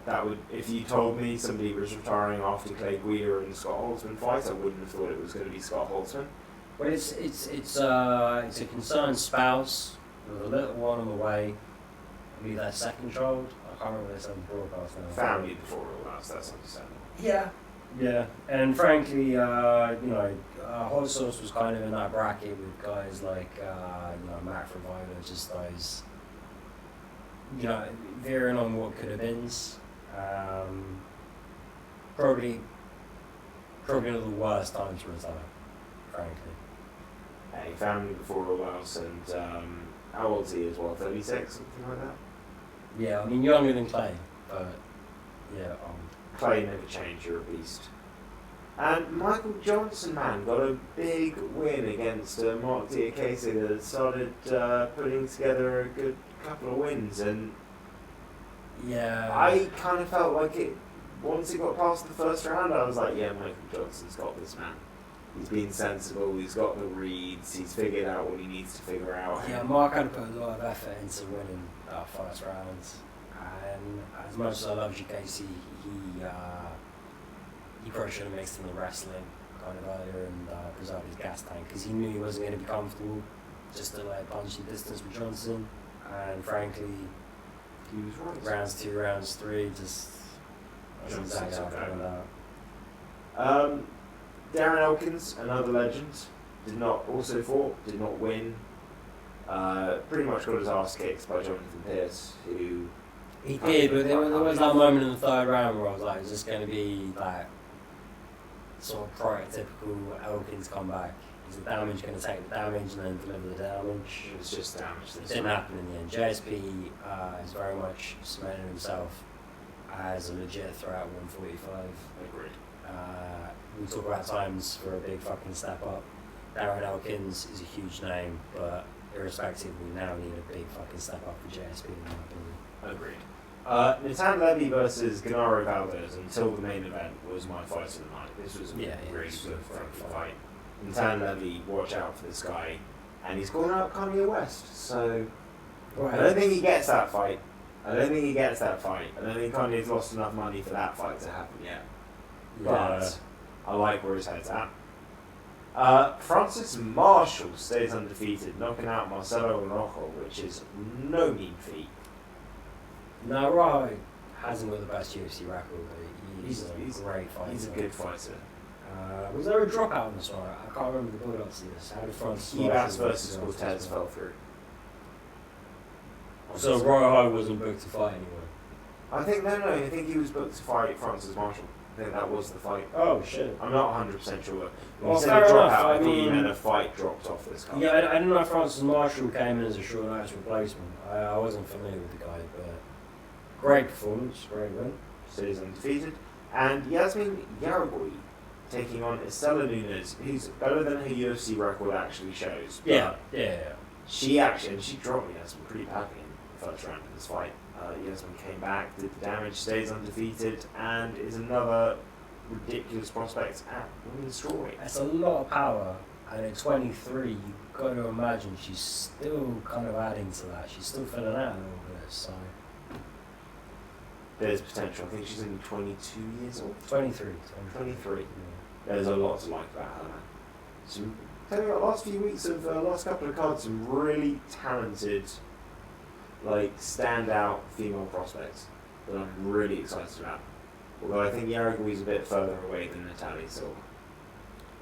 That would, if you told me somebody was retiring after Clay Guida and Scott Holtzman fight, I wouldn't have thought it was going to be Scott Holtzman. Well, it's a concerned spouse with a little one on the way. Maybe their 2nd child. I can't remember this on broadcast now. Family before all that, so that's understandable. Yeah, Yeah, and frankly, Hot Sauce was kind of in that bracket with guys like, Matt Reviler, just those, veering on what could have been. Probably one of the worst times to retire, frankly. He found me before all else, and how old is he as well? 36, something like that? Yeah, I mean, younger than Clay, but yeah. Clay never changed, you're a beast. And Michael Johnson, man, got a big win against Mark Diakese that started putting together a good couple of wins, and yeah, I kind of felt like it. Once he got past the first round, I was like, yeah, Michael Johnson's got this, man. He's been sensible, he's got the reads, he's figured out what he needs to figure out. Yeah, Mark had put a lot of effort into winning that first round. And as much as I love Casey, he probably should have mixed in the wrestling kind of earlier and preserved his gas tank, because he knew he wasn't going to be comfortable just to like punch the distance with Johnson. And frankly, He was right. rounds 2, rounds 3, just that's exactly how it turned out. Darren Elkins, another legend, did not win. Pretty much got his ass kicked by Jonathan Pierce, who... He did, but there was that moment in the third round where I was like, is this going to be like sort of prototypical Elkins comeback? Is the damage going to take the damage and then deliver the damage? It was just damage. It didn't happen in the end. JSP is very much cemented himself as a legit threat at 145. Agreed. We talk about times for a big fucking step up. Darren Elkins is a huge name, but irrespective, we now need a big fucking step up for JSP in my opinion. Agreed. Natan Levy versus Gennaro Valdez until the main event was my fight of the night. This was a really good fight. Natan Levy, watch out for this guy. And he's calling out Kanye West, so... Right. I don't think he gets that fight. I don't think Kanye's lost enough money for that fight to happen yet. But I like where his head's at. Francis Marshall stays undefeated, knocking out Marcelo Rojo, which is no mean feat. No, Rojo hasn't got the best UFC record, but he's a great fighter. He's a good fighter. Was there a dropout in this one? I can't remember the build-up to this. How did Francis Kibas versus Cortez fell through. So Rojo wasn't booked to fight anyway? I think he was booked to fight Francis Marshall. I think that was the fight. Oh shit. I'm not 100% sure. When Well, you said fair a dropout, enough. I thought you meant a fight dropped off this card. Yeah, I didn't know Francis Marshall came in as a short notice replacement. I wasn't familiar with the guy, but great performance, great win. Stays undefeated. And Yasmin Yaragui taking on Estela Nunes, who's better than her UFC record actually shows. Yeah. She dropped Yasmin pretty badly in the first round of this fight. Yasmin came back, did the damage, stays undefeated, and is another ridiculous prospect at women's strawweight. That's a lot of power, and at 23, you've got to imagine she's still kind of adding to that. She's still filling out a little bit, so... There's potential. I think she's only 22 years old. 23. 23. Yeah. There's a lot to like about her, man. Tell you what, last couple of cards, some really talented, standout female prospects that I'm really excited about. Although I think Yaragui's a bit further away than Natalie Silva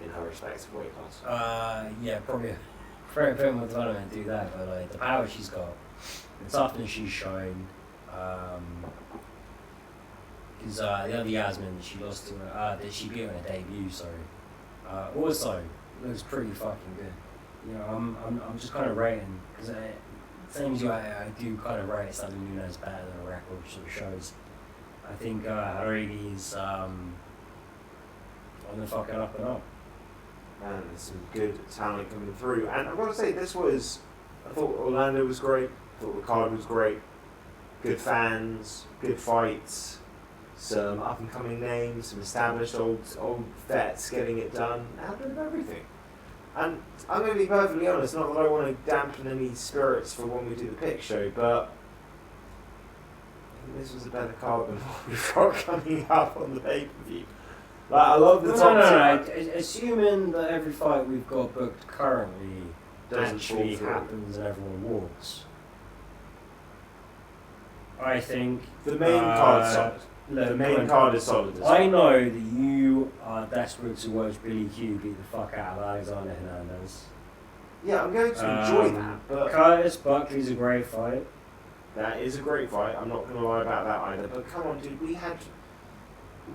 in her respective weight class. Yeah, probably a bit more development to do that, but the power she's got, the toughness she's shown, because the other Yasmin she lost to her, that she beat on her debut, also looks pretty fucking good. I'm just kind of rating, because same as you, I do kind of rate Estela Nunes better than her record sort of shows. I think Hariri's on the fucking up and up. Man, there's some good talent coming through. And I've got to say, I thought Orlando was great. I thought the card was great. Good fans, good fights, some up-and-coming names, some established old vets getting it done. A bit of everything. And I'm going to be perfectly honest, not that I want to dampen any spirits for when we do the pick show, but I think this was a better card than what we've got coming up on the pay-per-view. I love the top two. Assuming that every fight we've got booked currently Doesn't actually fall through. happens and everyone walks. I think The main card's solid. look, The main card is solid as well. I know that you are desperate to watch Billy Q beat the fuck out of Alexander Hernandez. Yeah, I'm going to enjoy that, but Curtis Buckley's a great fight. that is a great fight. I'm not going to lie about that either. But come on, dude, we had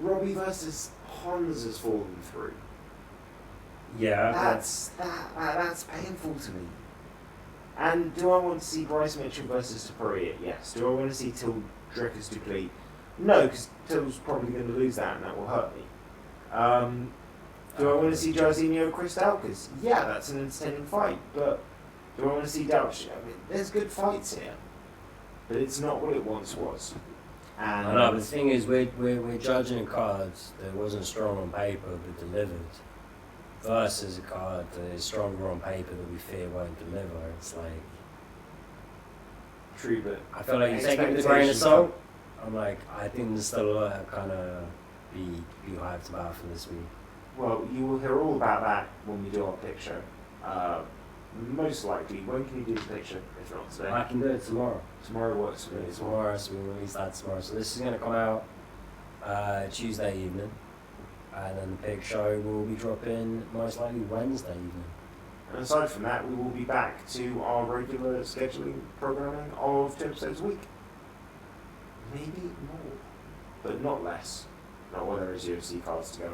Robbie versus Hans has fallen through. Yeah. That's painful to me. And do I want to see Bryce Mitchell versus Taporia? Yes. Do I want to see Till Drickus Duplete? No, because Till's probably going to lose that, and that will hurt me. Do I want to see Jairzinho Chris Dalkas? Yeah, that's an entertaining fight, but do I want to see Dalkas? I mean, there's good fights here, but it's not what it once was. And I know, but the thing is, we're judging cards that wasn't strong on paper but delivered, versus a card that is stronger on paper that we fear won't deliver. It's like, true, but I feel like you take it with a grain of salt. I'm like, I think there's still a lot to kind of be hyped about for this week. well, you will hear all about that when we do our picture. Most likely, when can you do the picture? If not today, I can do it tomorrow. tomorrow works for me as well. Tomorrow, so we'll release that tomorrow. So this is going to come out Tuesday evening, and then the big show will be dropping most likely Wednesday evening. And aside from that, we will be back to our regular scheduling programming of 2 episodes a week. Maybe more, but not less. Not while there is UFC cards to go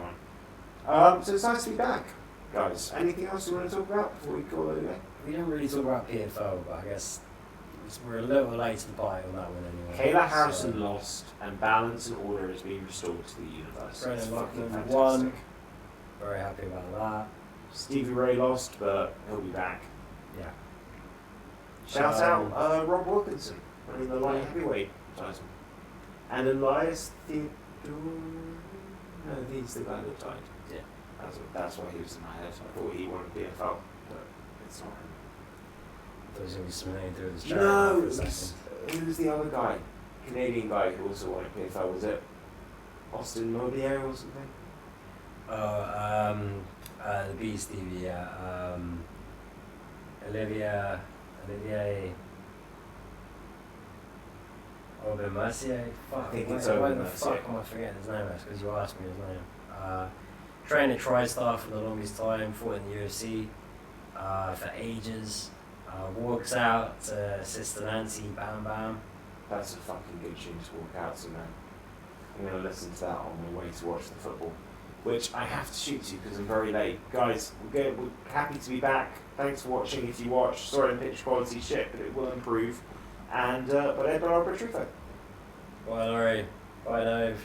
on. So it's nice to be back, guys. Anything else you want to talk about before we call it a day? We didn't really talk about PFL, but I guess we're a little late to the party on that one anyway. Kayla Harrison lost, and balance and order is being restored to the universe. Brendan It's fucking Loughlin fantastic. won. Very happy about that. Stevie Ray lost, but he'll be back. Yeah. Shout out Rob Wilkinson winning the light heavyweight title. And Elias Theodore. No, he's the guy that died. Yeah. That's why he was in my head. I thought he wanted PFL, but it's not him. There's going to be something to do with his No, for a second. who's the other guy? Canadian guy who also wanted PFL. Was it Austin Modier or something? The B Stevie, yeah. Olivier Aubin Mercier. Fuck, I think it's why Aubin the Mercier. fuck am I forgetting his name? That's because you asked me his name. Trained at TriStar for the longest time, fought in the UFC for ages. Walks out to Sister Nancy, Bam Bam. That's a fucking good tune to walk out to, man. I'm going to listen to that on my way to watch the football, which I have to shoot to because I'm very late. Guys, we're happy to be back. Thanks for watching if you watch. Sorry the pitch quality shit, but it will improve. And, but Ed Bernard Patrico. Bye, Laurie. Bye, Dave.